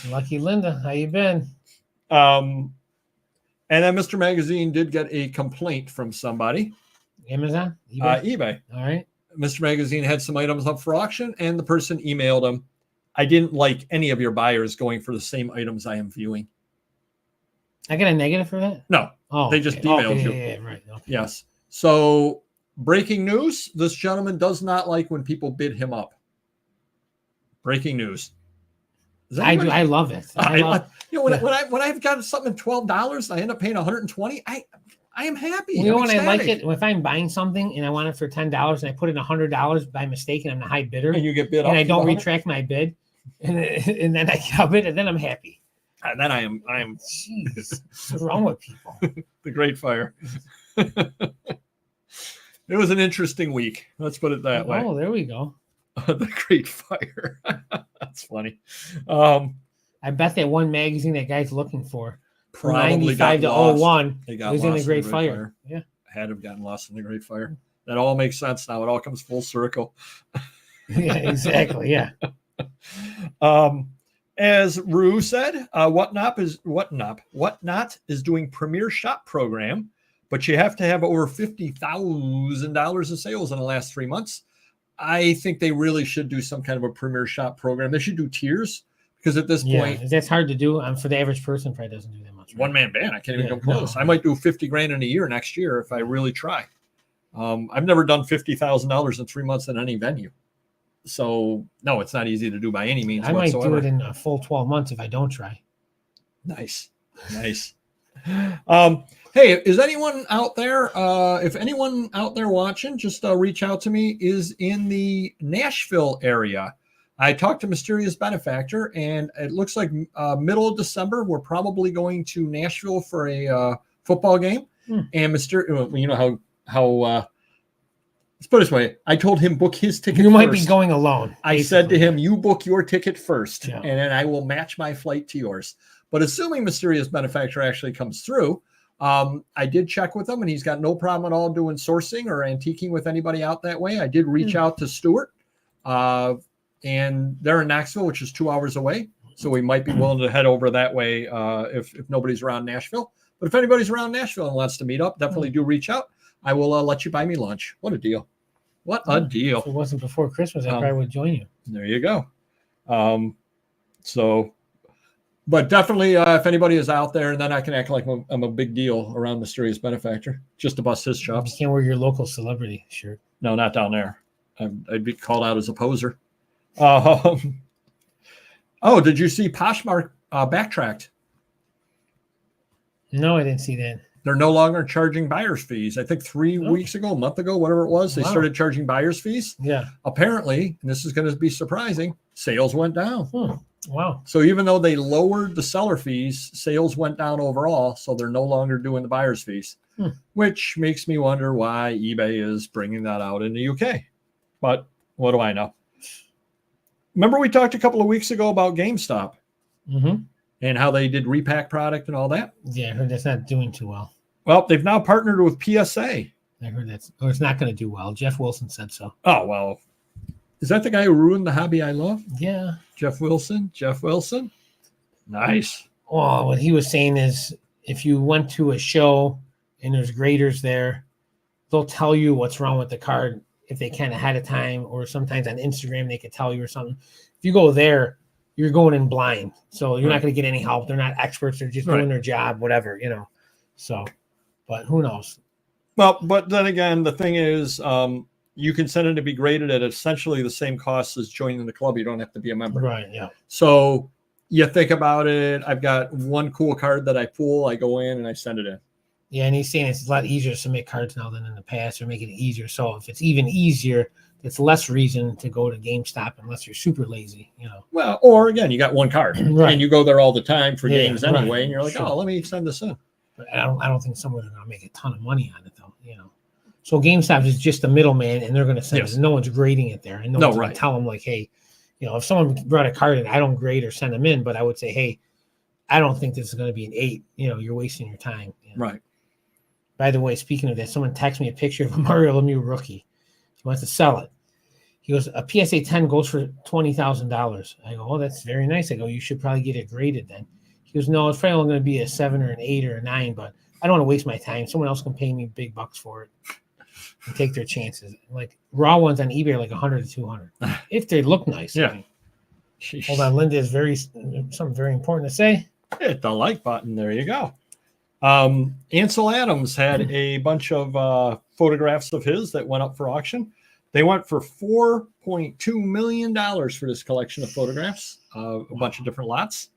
Lucky Linda, how you been? And then Mr. Magazine did get a complaint from somebody. Amazon? eBay? eBay. All right. Mr. Magazine had some items up for auction, and the person emailed him, I didn't like any of your buyers going for the same items I am viewing. I got a negative for that? No. Oh, they just emailed you. Yeah, right. Okay. Yes. So, breaking news, this gentleman does not like when people bid him up. Breaking news. I love it. When I've got something $12, I end up paying $120. I am happy. You know when I like it? If I'm buying something and I want it for $10 and I put in $100 by mistake and I'm the high bidder, and you get bid and I don't retract my bid, and then I get bid, and then I'm happy. And then I am. Jeez, what's wrong with people? The Great Fire. It was an interesting week. Let's put it that way. Oh, there we go. The Great Fire. That's funny. I bet that one magazine that guy's looking for, probably 95 to 01, was in the Great Fire. Yeah, had to have gotten lost in the Great Fire. That all makes sense now. It all comes full circle. Yeah, exactly. Yeah. As Rue said, Whatnot is doing Premier Shop program, but you have to have over $50,000 of sales in the last 3 months. I think they really should do some kind of a Premier Shop program. They should do tiers, because at this point, that's hard to do. For the average person, probably doesn't do that much. Right? One man band. I can't even come close. I might do $50,000 in a year next year if I really try. I've never done $50,000 in 3 months in any venue. So no, it's not easy to do by any means. I might do it in a full 12 months if I don't try. Nice. Hey, is anyone out there? If anyone out there watching, just reach out to me. Is in the Nashville area. I talked to Mysterious Benefactor, and it looks like middle of December we're probably going to Nashville for a football game. And you know how. Let's put it this way. I told him book his ticket. You might be going alone. Basically. I said to him, you book your ticket first, and then I will match my flight to yours. But assuming Mysterious Benefactor actually comes through, I did check with him, and he's got no problem at all doing sourcing or antiquing with anybody out that way. I did reach out to Stuart and they're in Knoxville, which is 2 hours away. So we might be willing to head over that way if nobody's around Nashville. But if anybody's around Nashville and wants to meet up, definitely do reach out. I will let you buy me lunch. What a deal. What a deal. If it wasn't before Christmas, I probably would join you. There you go. But definitely, if anybody is out there, then I can act like I'm a big deal around Mysterious Benefactor, just to bust his chops. You can't wear your local celebrity shirt. No, not down there. I'd be called out as a poser. Did you see Poshmark backtracked? No, I didn't see that. They're no longer charging buyer's fees. I think 3 weeks ago, a month ago, whatever it was, they started charging buyer's fees. Yeah. Apparently, and this is going to be surprising, sales went down. Wow. So even though they lowered the seller fees, sales went down overall. So they're no longer doing the buyer's fees, which makes me wonder why eBay is bringing that out in the UK. But what do I know? Remember we talked a couple of weeks ago about GameStop and how they did repack product and all that? Yeah, I heard that's not doing too well. Well, they've now partnered with PSA. I heard it's not going to do well. Jeff Wilson said so. Oh, well. Is that the guy who ruined the hobby I love? Yeah. Jeff Wilson. Nice. Well, what he was saying is if you went to a show and there's graders there, they'll tell you what's wrong with the card if they can ahead of time, or sometimes on Instagram they could tell you or something. If you go there, you're going in blind. So you're not going to get any help. They're not experts. They're just doing their job, whatever, So, but who knows? Well, but then again, the thing is, you can send it to be graded at essentially the same cost as joining the club. You don't have to be a member. Right, yeah. So you think about it. I've got one cool card that I pull. I go in and I send it in. Yeah, and he's saying it's a lot easier to submit cards now than in the past, or make it easier. So if it's even easier, it's less reason to go to GameStop unless you're super lazy, Well, or again, you got one card and you go there all the time for games anyway, and you're like, oh, let me send this in. But I don't think someone's going to make a ton of money on it though, So GameStop is just a middleman, and they're going to send it. No one's grading it there, and no one's going to tell them like, hey, if someone brought a card in, I don't grade or send them in, but I would say, hey, I don't think this is going to be an 8. You're wasting your time. Right. By the way, speaking of that, someone texted me a picture of a Mario Lemieux rookie. He wants to sell it. He goes, a PSA 10 goes for $20,000. I go, oh, that's very nice. I go, you should probably get it graded then. He goes, no, it's probably only going to be a 7 or an 8 or a 9, but I don't want to waste my time. Someone else can pay me big bucks for it and take their chances. Like raw ones on eBay are like 100 to 200 if they look nice. Yeah. Hold on, Linda is something very important to say. Hit the like button. There you go. Ansel Adams had a bunch of photographs of his that went up for auction. They went for $4.2 million for this collection of photographs, a bunch of different lots.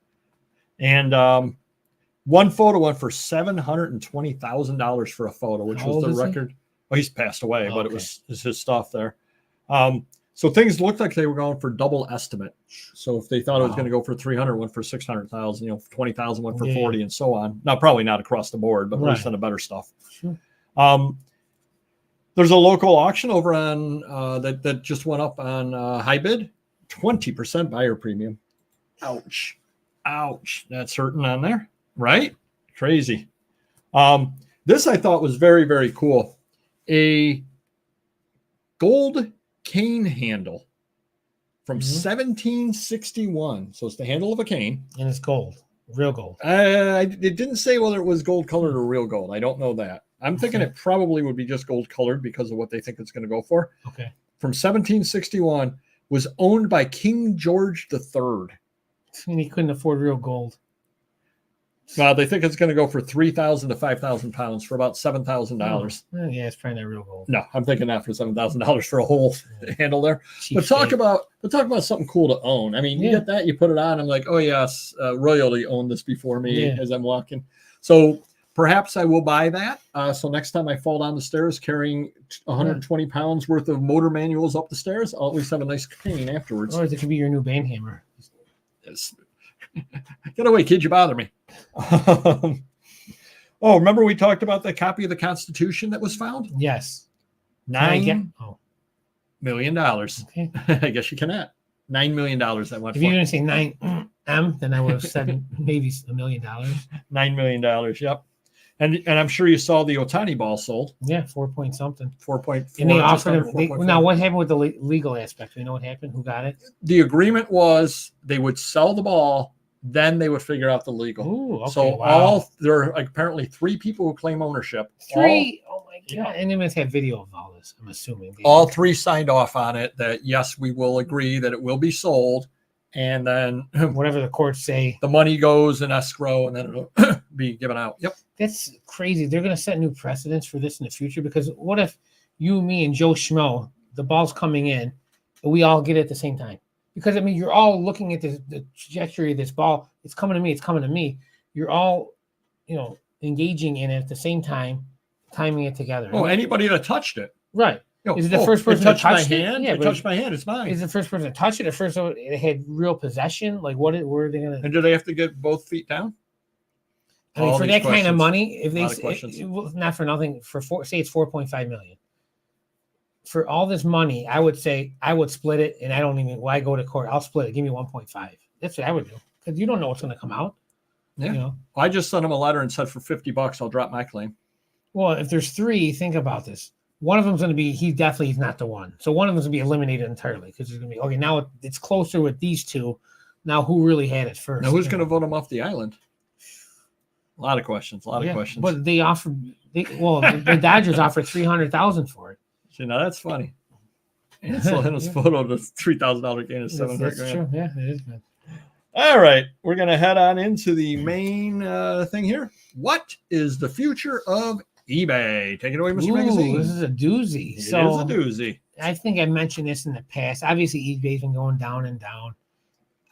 And one photo went for $720,000 for a photo, which was the record. Well, he's passed away, but it was his stuff there. So things looked like they were going for double estimate. So if they thought it was going to go for 300, went for 600,000. 20,000 went for 40, and so on. Now, probably not across the board, but at least on the better stuff. Sure. There's a local auction over on that just went up on high bid, 20% buyer premium. Ouch. That's hurting on there, right? Crazy. This I thought was very, very cool. A gold cane handle from 1761. So it's the handle of a cane. And it's gold, real gold. It didn't say whether it was gold colored or real gold. I don't know that. I'm thinking it probably would be just gold colored because of what they think it's going to go for. Okay. From 1761, was owned by King George III. And he couldn't afford real gold. They think it's going to go for 3,000 to 5,000 pounds for about $7,000. Oh, yeah, it's probably not real gold. No, I'm thinking that for $7,000 for a whole handle there. Cheap But talk about something cool to own. I mean, you get that, you put it on. I'm like, oh yes, royalty owned this before me as I'm walking. So perhaps I will buy that. So next time I fall down the stairs carrying 120 pounds worth of motor manuals up the stairs, I'll at least have a nice cane afterwards. Or it could be your new band hammer. Yes. Get away, kid! You bother me. Remember we talked about the copy of the Constitution that was found? Yes. $9 million. Okay. I guess you cannot. $9 million that went. If you didn't say 9M, then I would have said maybe $1 million. $9 million. Yep. And I'm sure you saw the Otani ball sold. Yeah, 4 point something. 4.4. And they offered under him. 4.4. Now, what happened with the legal aspect? We know what happened. Who got it? The agreement was they would sell the ball, then they would figure out the legal. Ooh, okay, so wow. there are apparently 3 people who claim ownership. 3. Oh my god! And they must have video of all this. I'm assuming All 3 signed off on it that yes, we will agree that it will be sold, and then whatever the courts say, the money goes in escrow, and then it'll be given out. Yep. That's crazy. They're going to set new precedents for this in the future, because what if you, me, and Joe Schmo, the ball's coming in, and we all get it at the same time? Because, I mean, you're all looking at the trajectory of this ball. It's coming to me. It's coming to me. You're all, engaging in it at the same time, timing it together. Oh, anybody that touched it. Right. You know, is it the first person touched to touch my it? hand? Yeah, it touched my hand. It's mine. Is the first person to touch it? At first, it had real possession. Like, where are they going to? And do they have to get both feet down? I mean, for that kind of money, if they not for nothing, say it's 4.5 million. For all this money, I would say I would split it, and I don't even. Why go to court? I'll split it. Give me 1.5. That's what I would do, because you don't know what's going to come out. Yeah. I just sent him a letter and said for $50 I'll drop my claim. Well, if there's 3, think about this. One of them's going to be he's not the one. So one of them's going to be eliminated entirely, because there's going to be okay. Now it's closer with these 2. Now who really had it first? Now who's going to vote him off the island? A lot of questions. Questions. But they offered. The Dodgers offered $300,000 for it. See, now that's funny. And it's in his photo, the $3,000 gain is $700,000. That's true. Yeah, it is good. All right, we're going to head on into the main thing here. What is the future of eBay? Take it away, Mr. Magazine. This is a doozy. It is a doozy. I think I mentioned this in the past. Obviously, eBay's been going down and down.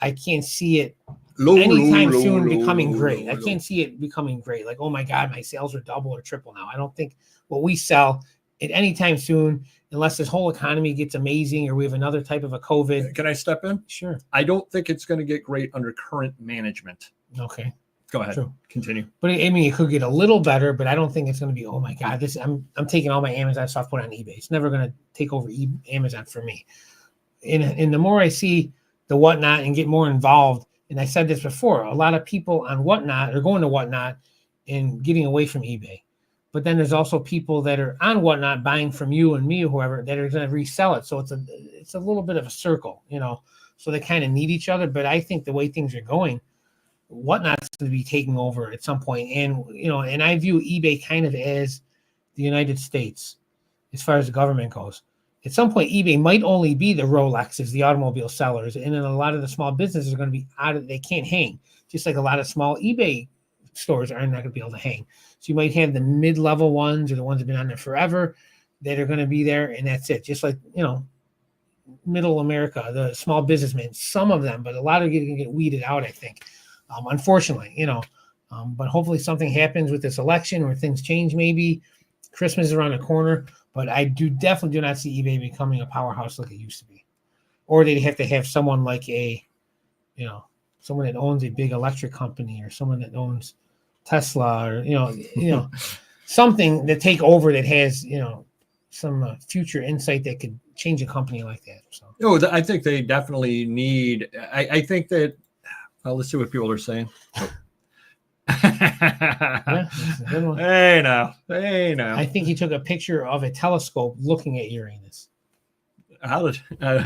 I can't see it anytime soon becoming great. I can't see it becoming great. Like, oh my God, my sales are double or triple now. I don't think what we sell at any time soon, unless this whole economy gets amazing or we have another type of a COVID. Can I step in? Sure. I don't think it's going to get great under current management. Okay. Go ahead. True. Continue. But I mean, it could get a little better, but I don't think it's going to be, oh my God, I'm taking all my Amazon stuff, put on eBay. It's never going to take over Amazon for me. And the more I see the Whatnot and get more involved, and I said this before, a lot of people on Whatnot are going to Whatnot and getting away from eBay. But then there's also people that are on Whatnot buying from you and me or whoever that are going to resell it. So it's a little bit of a circle, so they kind of need each other. But I think the way things are going, Whatnot's going to be taking over at some point. And, and I view eBay kind of as the United States as far as the government goes. At some point, eBay might only be the Rolexes, the automobile sellers. And then a lot of the small businesses are going to be they can't hang. Just like a lot of small eBay stores are not going to be able to hang. So you might have the mid-level ones or the ones that have been on there forever that are going to be there, and that's it. Just like, middle America, the small businessmen, some of them, but a lot of them can get weeded out, I think, unfortunately, but hopefully something happens with this election or things change maybe. Christmas is around the corner, but I definitely do not see eBay becoming a powerhouse like it used to be. Or they'd have to have someone like someone that owns a big electric company or someone that owns Tesla or, something that take over that has, some future insight that could change a company like that. So, I think they definitely need, I think that, let's see what people are saying. Yeah, that's a good one. Hey now. I think he took a picture of a telescope looking at Uranus. How did,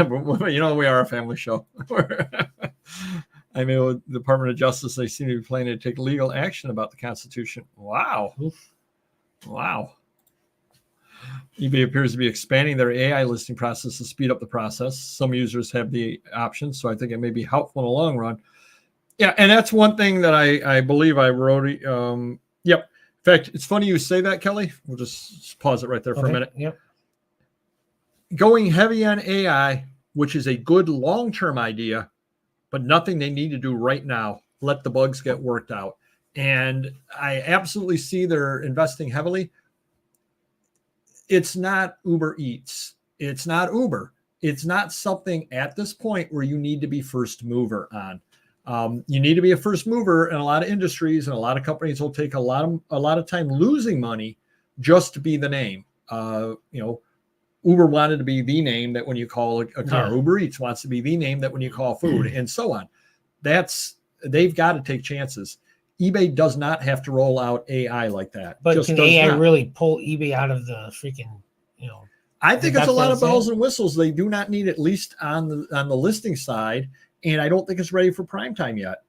we are a family show. I mean, with the Department of Justice, they seem to be planning to take legal action about the Constitution. Wow. Oof. Wow. eBay appears to be expanding their AI listing process to speed up the process. Some users have the option, so I think it may be helpful in the long run. Yeah, and that's one thing that I believe I wrote. Yep. In fact, it's funny you say that, Kelly. We'll just pause it right there for a minute. Yep. Going heavy on AI, which is a good long-term idea, but nothing they need to do right now. Let the bugs get worked out. And I absolutely see they're investing heavily. It's not Uber Eats. It's not Uber. It's not something at this point where you need to be first mover on. You need to be a first mover in a lot of industries, and a lot of companies will take a lot of time losing money just to be the name. Uber wanted to be the name that when you call a car. Yeah. Uber Eats wants to be the name that when you call food, and so on. They've got to take chances. eBay does not have to roll out AI like that. But Just can does AI not. really pull eBay out of the freaking, I think it's a lot of that's bells it? and whistles they do not need, at least on the listing side, and I don't think it's ready for prime time yet.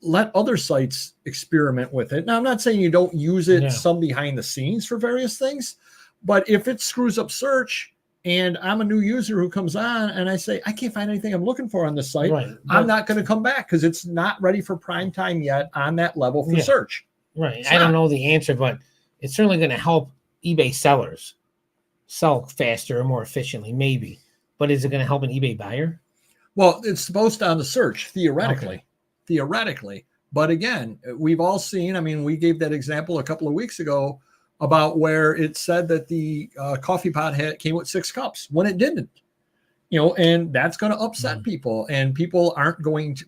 Let other sites experiment with it. Now, I'm not saying you don't use it Yeah. some behind the scenes for various things, but if it screws up search and I'm a new user who comes on and I say, I can't find anything I'm looking for on this site, Right. I'm not going to come back because it's not ready for prime time yet on that level for Yeah. search. Right. It's I don't not. know the answer, but it's certainly going to help eBay sellers sell faster or more efficiently, maybe. But is it going to help an eBay buyer? Well, it's supposed to on the search, theoretically. Okay. Theoretically. But again, we've all seen, I mean, we gave that example a couple of weeks ago about where it said that the coffee pot came with 6 cups when it didn't. And that's going to upset people, and people aren't going to,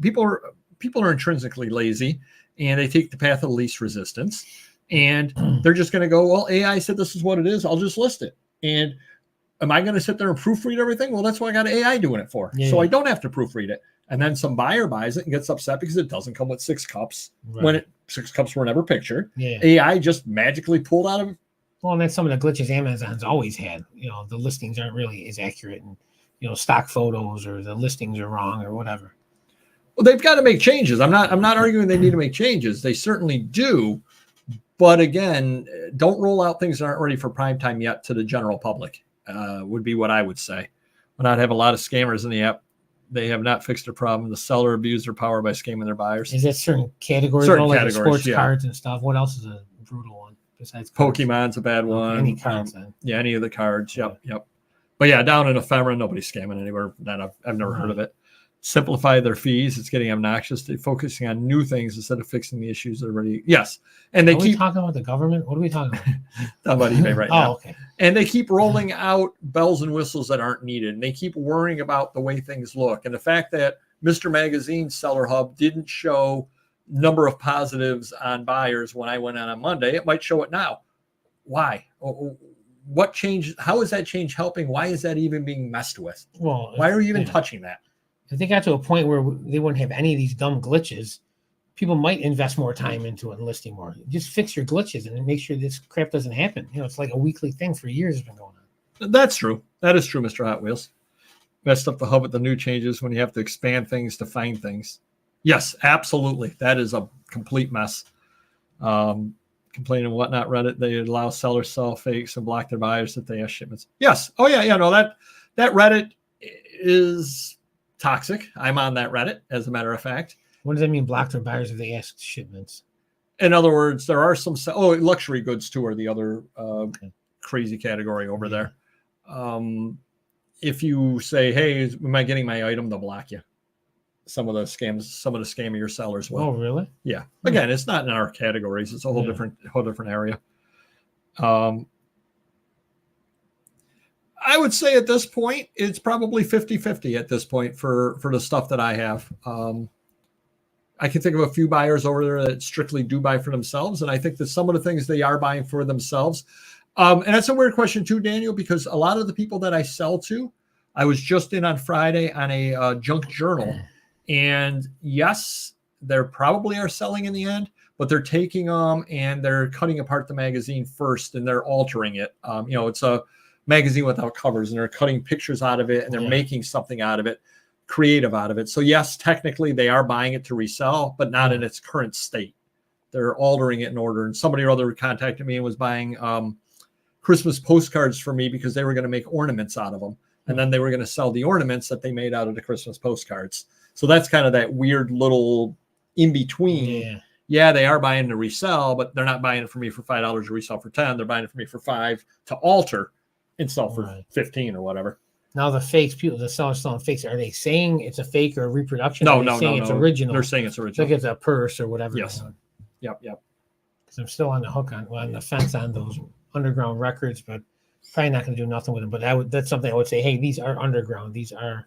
people are intrinsically lazy, and they take the path of least resistance, and they're just going to go, well, AI said this is what it is, I'll just list it. And am I going to sit there and proofread everything? Well, that's what I got AI doing it for. Yeah. So I don't have to proofread it. And then some buyer buys it and gets upset because it doesn't come with 6 cups when 6 cups were never pictured. Yeah. AI just magically pulled out of. Well, and that's some of the glitches Amazon's always had. The listings aren't really as accurate, and stock photos or the listings are wrong or whatever. Well, they've got to make changes. I'm not arguing they need to make changes. They certainly do. But again, don't roll out things that aren't ready for prime time yet to the general public, would be what I would say. We're not having a lot of scammers in the app. They have not fixed their problem. The seller abused their power by scamming their buyers. Is that certain categories? Certain like categories, sports yeah. cards and stuff. What else is a brutal one besides cards? Pokemon's a bad one. Any cards then? Yeah, any of the cards. Yep. But yeah, down in ephemera, nobody's scamming anywhere. That I've never heard of it. Simplify their fees. It's getting obnoxious. They're focusing on new things instead of fixing the issues that are already. Yes, and they keep talking about the government. What are we talking about? Talking about eBay right now. Okay. And they keep rolling out bells and whistles that aren't needed. And they keep worrying about the way things look. And the fact that Mr. Magazine's Seller Hub didn't show number of positives on buyers when I went on Monday, it might show it now. Why? What change? How is that change helping? Why is that even being messed with? Well, why are you even touching that? If they got to a point where they wouldn't have any of these dumb glitches, people might invest more time into it and listing more. Just fix your glitches and make sure this crap doesn't happen. It's like a weekly thing for years has been going on. That's true. That is true, Mr. Hot Wheels. Messed up the hub with the new changes when you have to expand things to find things. Yes, absolutely. That is a complete mess. Complaining whatnot, Reddit, they allow sellers sell fakes and block their buyers if they ask shipments. Yes. Oh, yeah. No, that Reddit is toxic. I'm on that Reddit, as a matter of fact. What does that mean, block their buyers if they ask shipments? In other words, there are some luxury goods too are the other crazy category over there. If you say, hey, am I getting my item, they'll block you. Some of the scammier sellers will. Oh, really? Yeah. Again, it's not in our categories. It's a whole different area. I would say at this point, it's probably 50-50 at this point for the stuff that I have. I can think of a few buyers over there that strictly do buy for themselves. And I think that some of the things they are buying for themselves. And that's a weird question too, Daniel, because a lot of the people that I sell to, I was just in on Friday on a junk journal. And yes, they probably are selling in the end, but they're taking them and they're cutting apart the magazine first and they're altering it. It's a magazine without covers and they're cutting pictures out of it and they're making something out of it, creative out of it. So yes, technically they are buying it to resell, but not in its current state. They're altering it in order. And somebody or other contacted me and was buying Christmas postcards for me because they were going to make ornaments out of them. And then they were going to sell the ornaments that they made out of the Christmas postcards. So that's kind of that weird little in between. Yeah, they are buying to resell, but they're not buying it for me for $5 to resell for 10. They're buying it for me for 5 to alter and sell for 15 or whatever. Now the fakes, the sellers selling fakes, are they saying it's a fake or a reproduction? No, it's original. They're saying it's original. Like it's a purse or whatever. Yes. Yep. Because I'm still on the hook on the fence on those underground records, but probably not going to do nothing with them. But that's something I would say. Hey, these are underground. These are,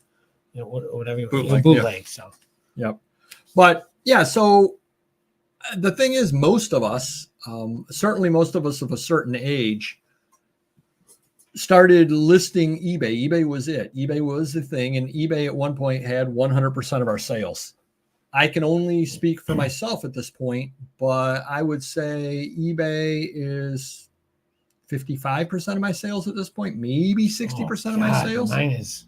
whatever bootleg. So. Yep. But yeah, so the thing is, most of us, certainly most of us of a certain age, started listing eBay. eBay was it. eBay was the thing, and eBay at one point had 100% of our sales. I can only speak for myself at this point, but I would say eBay is 55% of my sales at this point, maybe 60% of my sales. Mine is.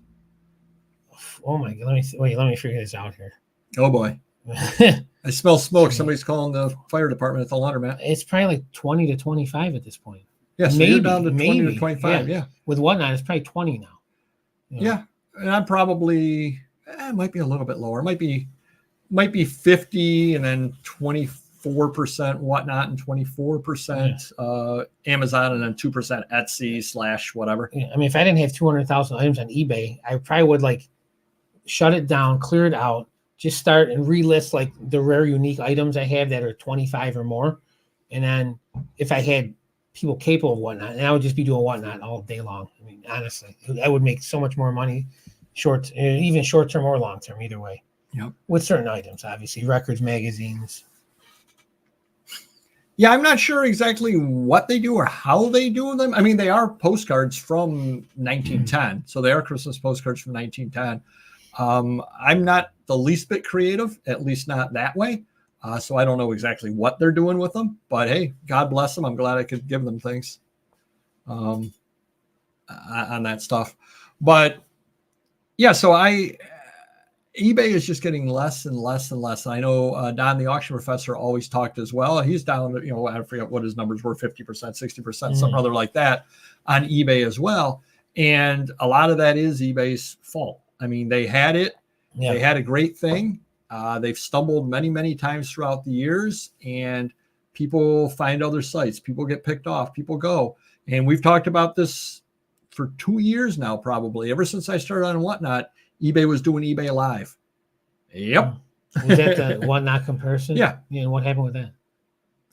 Oh my God! Let me figure this out here. Oh boy, I smell smoke. Somebody's calling the fire department at the laundromat. It's probably like 20 to 25 at this point. Yeah, so you're down to 20 to 25. Yeah. With whatnot, it's probably 20 now. Yeah, and I'm probably it might be a little bit lower. It might be 50 and then 24% whatnot and 24% Amazon and then 2% Etsy / whatever. Yeah, I mean, if I didn't have 200,000 items on eBay, I probably would like shut it down, clear it out, just start and relist like the rare unique items I have that are 25 or more. And then if I had people capable of whatnot, and I would just be doing whatnot all day long. I mean, honestly, I would make so much more money, even short term or long term, either way. Yep. With certain items, obviously, records, magazines. Yeah, I'm not sure exactly what they do or how they do them. I mean, they are postcards from 1910, so they are Christmas postcards from 1910. I'm not the least bit creative, at least not that way. So I don't know exactly what they're doing with them, but hey, God bless them. I'm glad I could give them things on that stuff. But yeah, so eBay is just getting less and less and less. I know Don, the auction professor, always talked as well. He's down, I forget what his numbers were, 50%, 60%, something other like that on eBay as well. And a lot of that is eBay's fault. I mean, they had it. Yeah. They had a great thing. They've stumbled many, many times throughout the years, and people find other sites. People get picked off. People go. And we've talked about this for 2 years now, probably. Ever since I started on Whatnot, eBay was doing eBay Live. Yep. Was that the Whatnot comparison? Yeah. And what happened with that?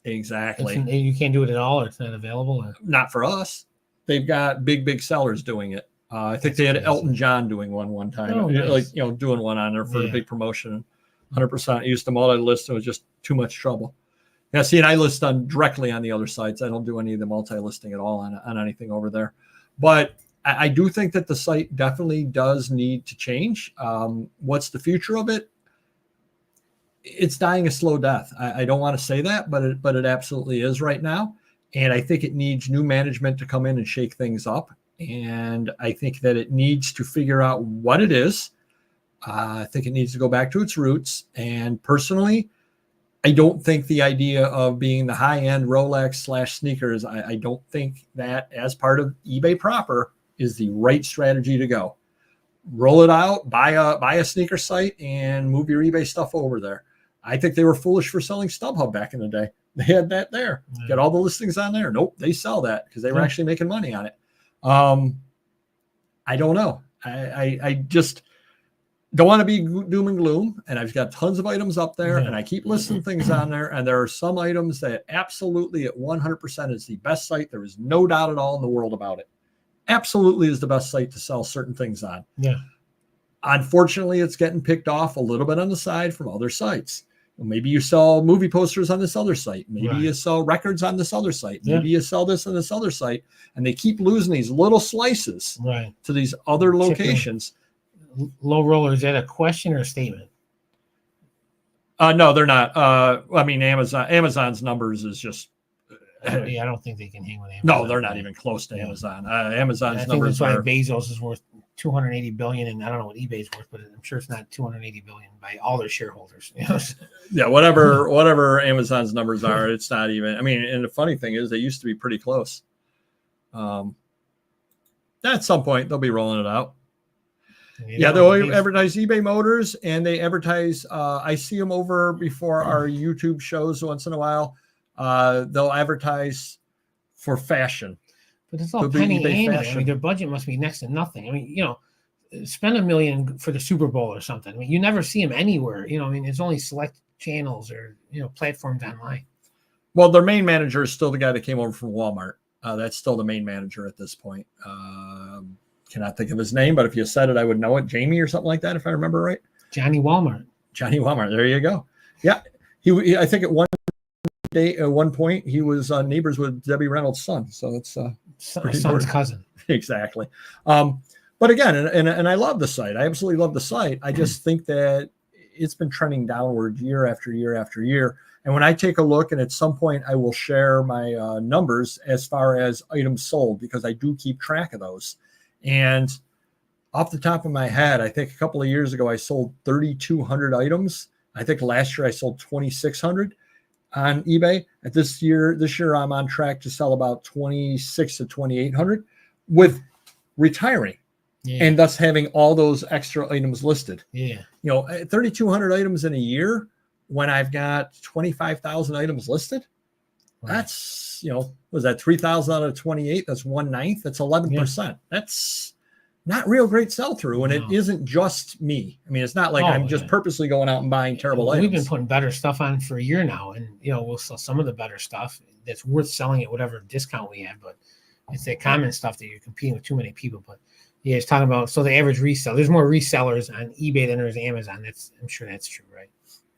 Exactly. You can't do it at all, or it's not available? Or? Not for us. They've got big sellers doing it. I think they had Elton John doing one time, nice. Like, doing one on there for a big promotion. 100%. I used to multi-list. It was just too much trouble. Yeah, see, and I list directly on the other sites. I don't do any of the multi-listing at all on anything over there. But I do think that the site definitely does need to change. What's the future of it? It's dying a slow death. I don't want to say that, but it absolutely is right now. And I think it needs new management to come in and shake things up. And I think that it needs to figure out what it is. I think it needs to go back to its roots. And personally, I don't think the idea of being the high-end Rolex / sneakers, I don't think that as part of eBay proper is the right strategy to go. Roll it out, buy a sneaker site, and move your eBay stuff over there. I think they were foolish for selling StubHub back in the day. They had that there. Get all the listings on there. Nope, they sell that because they were actually making money on it. I don't know. I just don't want to be doom and gloom. And I've got tons of items up there, and I keep listing things on there. And there are some items that absolutely at 100% is the best site. There is no doubt at all in the world about it. Absolutely is the best site to sell certain things on. Yeah. Unfortunately, it's getting picked off a little bit on the side from other sites. Maybe you sell movie posters on this other site. Maybe you sell records on this other site. Maybe you sell this on this other site. And they keep losing these little slices to these other locations. Low roller, is that a question or a statement? No, they're not. I mean, Amazon's numbers is just. I don't think they can hang with Amazon. No, they're not even close to Amazon. Amazon's numbers that's why Bezos is worth $280 billion, and I don't know what eBay's worth, but I'm sure it's not $280 billion by all their shareholders. Yeah, whatever Amazon's numbers are, it's not even. I mean, and the funny thing is, they used to be pretty close. At some point, they'll be rolling it out. They'll advertise eBay Motors, and they advertise. I see them over before our YouTube shows once in a while. They'll advertise for fashion. But it's all penny ante. I mean, their budget must be next to nothing. I mean, spend $1 million for the Super Bowl or something. I mean, you never see them anywhere. I mean, it's only select channels or platforms online. Well, their main manager is still the guy that came over from Walmart. That's still the main manager at this point. Cannot think of his name, but if you said it, I would know it. Jamie or something like that, if I remember right. Johnny Walmart. There you go. Yeah, he I think at one point he was neighbors with Debbie Reynolds' son, so it's son's cousin. Exactly. But again, and I love the site. I absolutely love the site. I just think that it's been trending downward year after year after year. And when I take a look, and at some point I will share my numbers as far as items sold, because I do keep track of those. And off the top of my head, I think a couple of years ago, I sold 3,200 items. I think last year I sold 2,600 on eBay. This year I'm on track to sell about 26 to 2,800 with retiring. Yeah. And thus having all those extra items listed. Yeah. 3,200 items in a year when I've got 25,000 items listed. Right. That's, was that 3,000 out of 28? That's 1/9. That's 11%. Yeah. That's not real great sell-through. And it isn't just me. I mean, it's not like I'm just purposely going out and buying terrible items. We've been putting better stuff on for a year now. And, we'll sell some of the better stuff that's worth selling at whatever discount we have. But it's that common stuff that you're competing with too many people. But yeah, it's talking about, so the average resell, there's more resellers on eBay than there's Amazon. I'm sure that's true, right?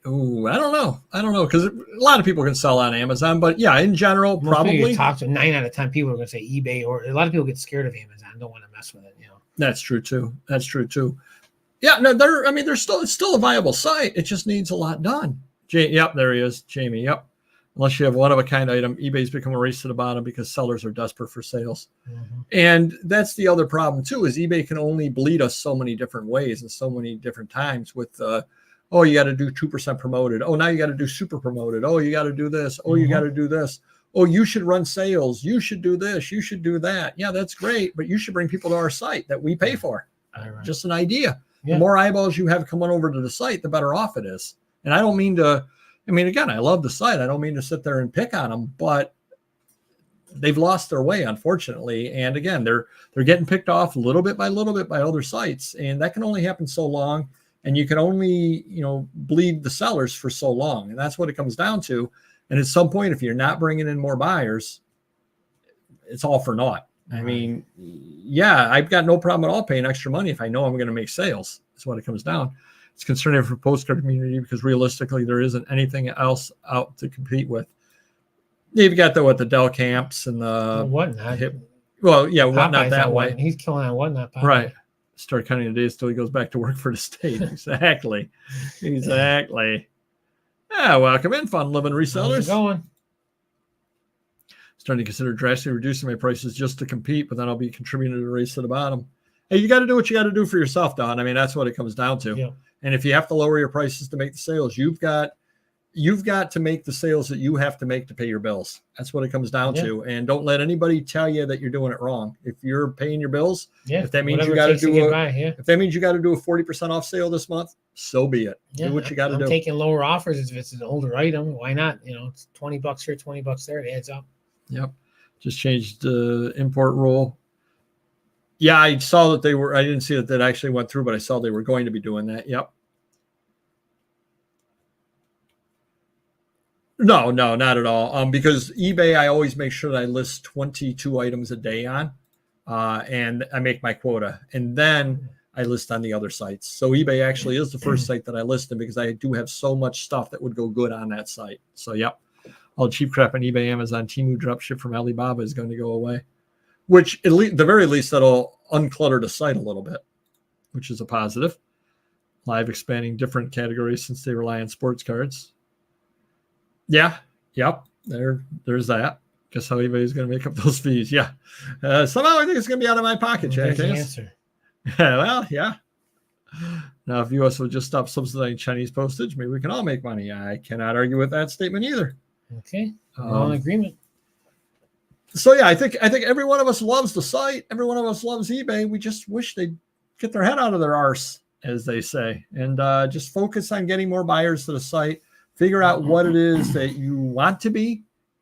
Oh, I don't know. Because a lot of people can sell on Amazon, but yeah, in general, probably. Talk to 9 out of 10 people are going to say eBay, or a lot of people get scared of Amazon, don't want to mess with it. That's true too. Yeah, no, it's still a viable site. It just needs a lot done. Yep, there he is, Jamie. Yep. Unless you have one of a kind item, eBay's become a race to the bottom because sellers are desperate for sales. Mm-hmm. And that's the other problem too, is eBay can only bleed us so many different ways and so many different times with, you got to do 2% promoted. Oh, now you got to do super promoted. Oh, you got to do this. Oh, you got to do this. Oh, you should run sales. You should do this. You should do that. Yeah, that's great. But you should bring people to our site that we pay for. Right. Just an idea. Yeah. The more eyeballs you have coming over to the site, the better off it is. And I don't mean to, again, I love the site. I don't mean to sit there and pick on them, but they've lost their way, unfortunately. And again, they're getting picked off little bit by other sites. And that can only happen so long. And you can only, bleed the sellers for so long. And that's what it comes down to. And at some point, if you're not bringing in more buyers, it's all for naught. Right. I mean, yeah, I've got no problem at all paying extra money if I know I'm going to make sales. That's what it comes down. It's concerning for the postcard community because realistically, there isn't anything else out to compete with. You've got the Dell Camps and the Whatnot. Whatnot that way. He's killing on Whatnot. Popeye. Right. Start counting the days till he goes back to work for the state. Exactly. Yeah, welcome in, Fun Living Resellers. How's it going? Starting to consider drastically reducing my prices just to compete, but then I'll be contributing to the race to the bottom. Hey, you got to do what you got to do for yourself, Don. That's what it comes down to. Yeah. And if you have to lower your prices to make the sales, you've got to make the sales that you have to make to pay your bills. That's what it comes down to. And don't let anybody tell you that you're doing it wrong. If you're paying your bills, if that means you got to do if that means you got to do a 40% off sale this month, so be it. Do what you got to do. Taking lower offers if it's an older item. Why not? It's $20 here, $20 there. It adds up. Yep. Just changed the import rule. Yeah, I saw that I didn't see that actually went through, but I saw they were going to be doing that. Yep. No, not at all. Because eBay, I always make sure that I list 22 items a day on, and I make my quota, and then I list on the other sites. So eBay actually is the first site that I listed because I do have so much stuff that would go good on that site. So, yep. All cheap crap on eBay, Amazon, Temu dropship from Alibaba is going to go away, which at the very least, that'll unclutter the site a little bit, which is a positive. Live expanding different categories since they rely on sports cards. Yeah. Yep. There's that. Guess how eBay is going to make up those fees. Yeah. Somehow I think it's going to be out of my pocket, Jack. There's the answer. Well, yeah. Now, if U.S. would just stop subsidizing Chinese postage, maybe we can all make money. I cannot argue with that statement either. Okay. We're all in agreement. So, yeah, I think every one of us loves the site. Every one of us loves eBay. We just wish they'd get their head out of their arse, as they say, and just focus on getting more buyers to the site. Figure out what it is that you want to be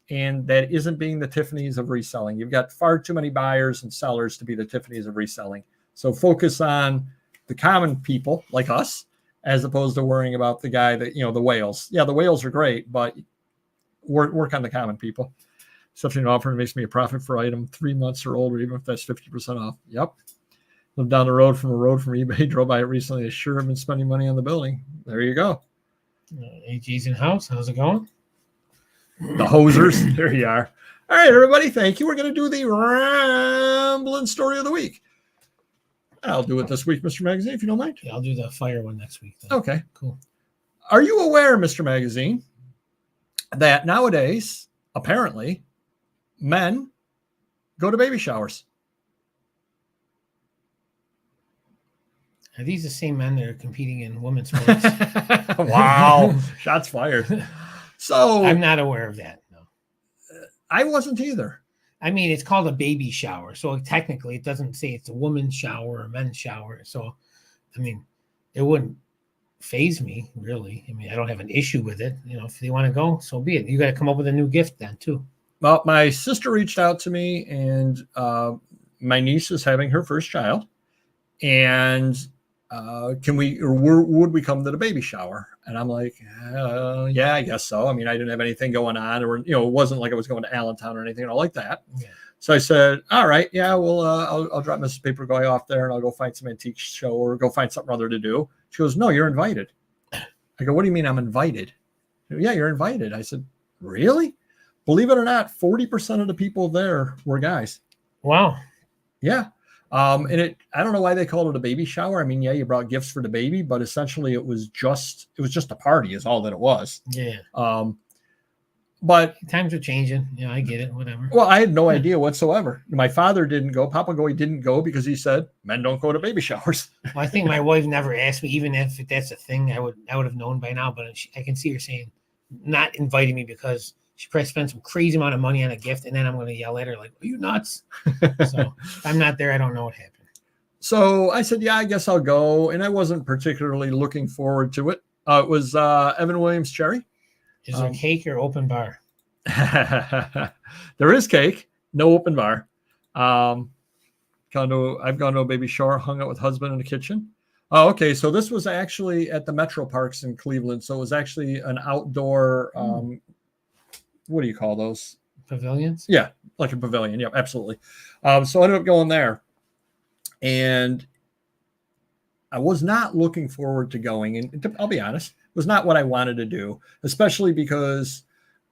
and that isn't being the Tiffany's of reselling. You've got far too many buyers and sellers to be the Tiffany's of reselling. So focus on the common people like us, as opposed to worrying about the guy that, the whales. Yeah, the whales are great, but work on the common people. Something offer makes me a profit for item 3 months or older, even if that's 50% off. Yep. Lived down the road from eBay, drove by it recently. I sure have been spending money on the building. There you go. AG's in house. How's it going? The hosers. There you are. All right, everybody. Thank you. We're going to do the rambling story of the week. I'll do it this week, Mr. Magazine, if you don't mind. Yeah, I'll do the fire one next week. Okay. Cool. Are you aware, Mr. Magazine, that nowadays, apparently, men go to baby showers? Are these the same men that are competing in women's sports? Wow. Shots fired. So I'm not aware of that. No. I wasn't either. I mean, it's called a baby shower. So technically it doesn't say it's a woman's shower or a men's shower. So, I mean, it wouldn't phase me, really. I mean, I don't have an issue with it. You know, if they want to go, so be it. You got to come up with a new gift then, too. Well, my sister reached out to me, and my niece is having her first child. And can we, or would we come to the baby shower? And I'm like, yeah, I guess so. I mean, I didn't have anything going on, or, you know, it wasn't like I was going to Allentown or anything like that. Yeah. So I said, all right, yeah, well, I'll drop Mrs. Paperguy off there, and I'll go find some antique show or go find something other to do. She goes, no, you're invited. I go, what do you mean I'm invited? Yeah, you're invited. I said, really? Believe it or not, 40% of the people there were guys. Wow. Yeah. And I don't know why they called it a baby shower. I mean, yeah, you brought gifts for the baby, but essentially it was just a party is all that it was. Yeah. But times are changing. Yeah, I get it. Whatever. Well, I had no idea whatsoever. My father didn't go. Papa Goy didn't go because he said men don't go to baby showers. Well, I think my wife never asked me, even if that's a thing, I would have known by now. But I can see her saying, not inviting me because she probably spent some crazy amount of money on a gift, and then I'm going to yell at her like, "Are you nuts?" So if I'm not there, I don't know what happened. So I said, "Yeah, I guess I'll go," and I wasn't particularly looking forward to it. It was Evan Williams Cherry. Is there cake or open bar? There is cake, no open bar. I've gone to a baby shower, hung out with husband in the kitchen. Oh, okay. So this was actually at the Metro Parks in Cleveland. So it was actually an outdoor, what do you call those? Pavilions? Yeah, like a pavilion. Yeah, absolutely. So I ended up going there. And I was not looking forward to going. And I'll be honest, it was not what I wanted to do, especially because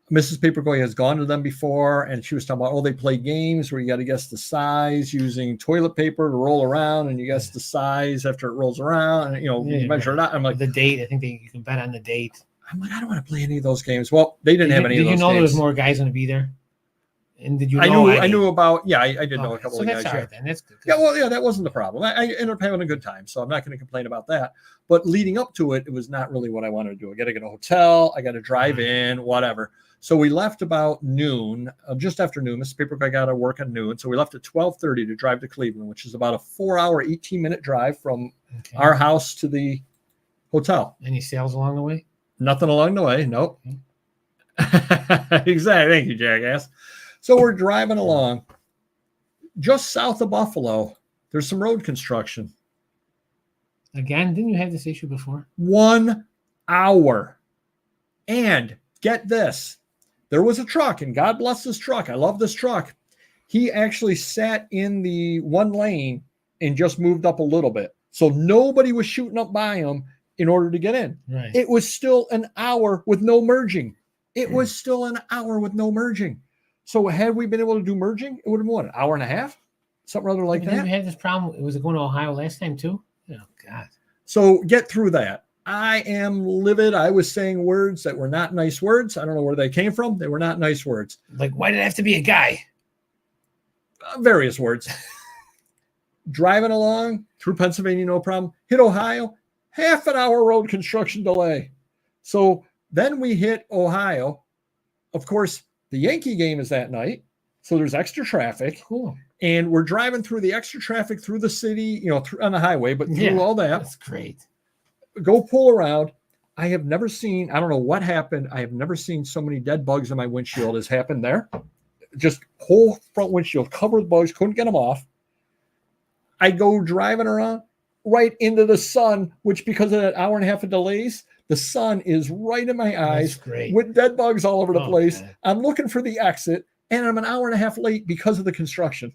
Mrs. Papergoy has gone to them before, and she was talking about, they play games where you got to guess the size using toilet paper to roll around, and you guess the size after it rolls around, and you measure it out. I'm like, the date. I think you can bet on the date. I'm like, I don't want to play any of those games. Well, they didn't have any of those games. Did you know there was more guys going to be there? And did you? I knew about. Yeah, I did know a couple of guys. That's all right then. That's good. Yeah, well, yeah, that wasn't the problem. I ended up having a good time, so I'm not going to complain about that. But leading up to it, it was not really what I wanted to do. I got to get a hotel. I got to drive in, whatever. So we left about noon, just after noon. Mrs. Paperguy got to work at noon, so we left at 12:30 to drive to Cleveland, which is about a 4-hour, 18-minute drive from our house to the hotel. Any sales along the way? Nothing along the way. Nope. Exactly. Thank you, jackass. So we're driving along. Just south of Buffalo, there's some road construction. Again, didn't you have this issue before? 1 hour. And get this. There was a truck, and God bless this truck. I love this truck. He actually sat in the one lane and just moved up a little bit. So nobody was shooting up by him in order to get in. Right. It was still an hour with no merging. It was still an hour with no merging. So had we been able to do merging, it would have been what, an hour and a half? Something rather like that. We had this problem. Was it going to Ohio last time too? Oh, God. So get through that. I am livid. I was saying words that were not nice words. I don't know where they came from. They were not nice words. Like, why did it have to be a guy? Various words. Driving along through Pennsylvania, no problem. Hit Ohio, half an hour road construction delay. So then we hit Ohio. Of course, the Yankee game is that night, so there's extra traffic. Cool. And we're driving through the extra traffic through the city, on the highway, but through all that. That's great. Go pull around. I have never seen, I don't know what happened. I have never seen so many dead bugs on my windshield as happened there. Just whole front windshield covered with bugs, couldn't get them off. I go driving around right into the sun, which because of that hour and a half of delays, the sun is right in my eyes with dead bugs all over the place. Man. I'm looking for the exit, and I'm an hour and a half late because of the construction.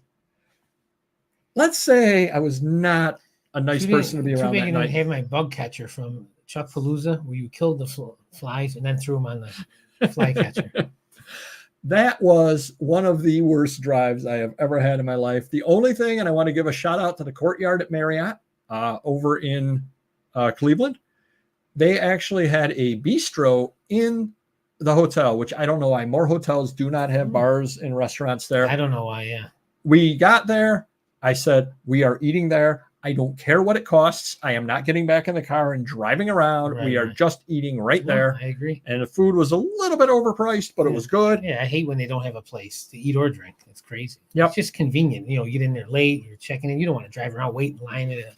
Let's say I was not a nice person to be around that night. I have my bug catcher from Chuck Palooza, where you killed the flies and then threw them on the fly catcher. That was one of the worst drives I have ever had in my life. The only thing, and I want to give a shout out to the Courtyard at Marriott over in Cleveland. they actually had a bistro in the hotel, which I don't know why more hotels do not have bars and restaurants there. I don't know why. Yeah. We got there. I said, we are eating there. I don't care what it costs. I am not getting back in the car and driving around. Right, we are right. just eating right there. I agree. And the food was a little bit overpriced, but it was good. Yeah, I hate when they don't have a place to eat or drink. It's crazy. Yep. It's just convenient. You know, you get in there late, you're checking in. You don't want to drive around, wait in line at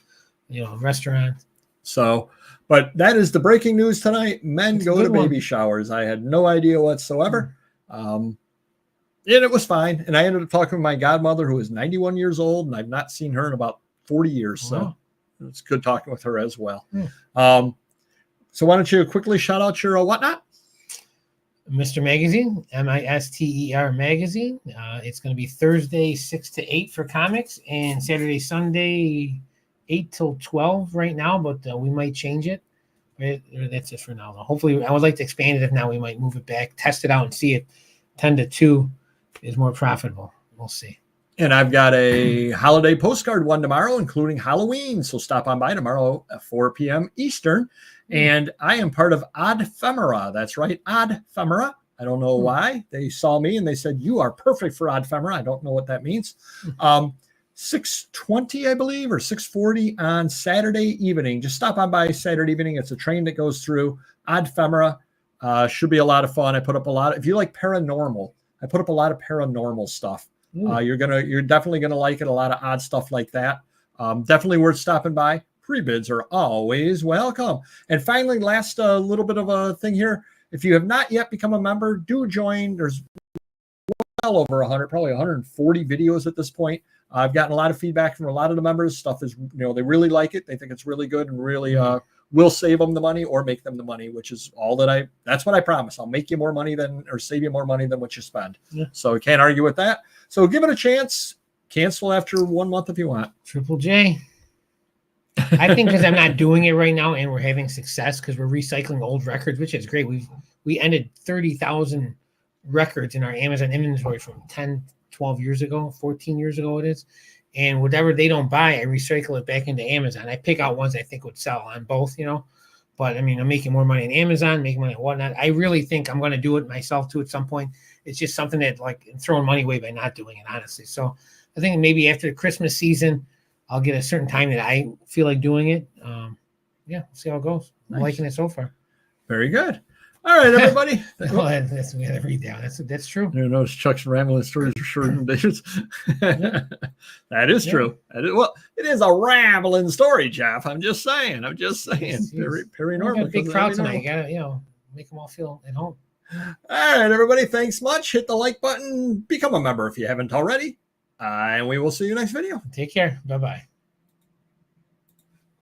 a restaurant. So, but that is the breaking news tonight. Men It's a go to good one. baby showers. I had no idea whatsoever. And it was fine. And I ended up talking with my godmother, who is 91 years old, and I've not seen her in about 40 years. So it's good talking with her as well. So why don't you quickly shout out your whatnot? Mr. Magazine, MISTER Magazine. It's going to be Thursday 6 to 8 for comics, and Saturday, Sunday 8 till 12 right now, but we might change it. That's it for now. Hopefully, I would like to expand it. If not, we might move it back, test it out, and see if 10 to 2 is more profitable. We'll see. And I've got a holiday postcard one tomorrow, including Halloween. So stop on by tomorrow at 4 p.m. Eastern. And I am part of Odd Femera. That's right, Odd Femera. I don't know why. They saw me and they said, you are perfect for Odd Femera. I don't know what that means. 6:20, I believe, or 6:40 on Saturday evening. Just stop on by Saturday evening. It's a train that goes through. Odd Femera. Should be a lot of fun. I put up a lot. If you like paranormal, I put up a lot of paranormal stuff. You're definitely gonna like it. A lot of odd stuff like that. Definitely worth stopping by. Pre-bids are always welcome. And finally, last little bit of a thing here. If you have not yet become a member, do join. There's well over 100, probably 140 videos at this point. I've gotten a lot of feedback from a lot of the members. Stuff is, they really like it. They think it's really good and really will save them the money or make them the money, which is all that's what I promise. I'll make you more money or save you more money than what you spend. Yeah. So we can't argue with that. So give it a chance. Cancel after 1 month if you want. Triple J. I think because I'm not doing it right now and we're having success because we're recycling old records, which is great. We ended 30,000 records in our Amazon inventory from 10, 12 years ago, 14 years ago it is. And whatever they don't buy, I recycle it back into Amazon. I pick out ones I think would sell on both, But I mean, I'm making more money on Amazon, making money on whatnot. I really think I'm going to do it myself too at some point. It's just something that I'm throwing money away by not doing it, honestly. So I think maybe after the Christmas season, I'll get a certain time that I feel like doing it. We'll see how it goes. I'm liking it so far. Very good. All right, everybody. That's we got to read down. That's true. You know, Chuck's rambling stories are short and digits. That is true. Well, it is a rambling story, Jeff. I'm just saying. Paranormal. Big crowd tonight. You gotta, make them all feel at home. All right, everybody. Thanks much. Hit the like button. Become a member if you haven't already. And we will see you next video. Take care. Bye-bye.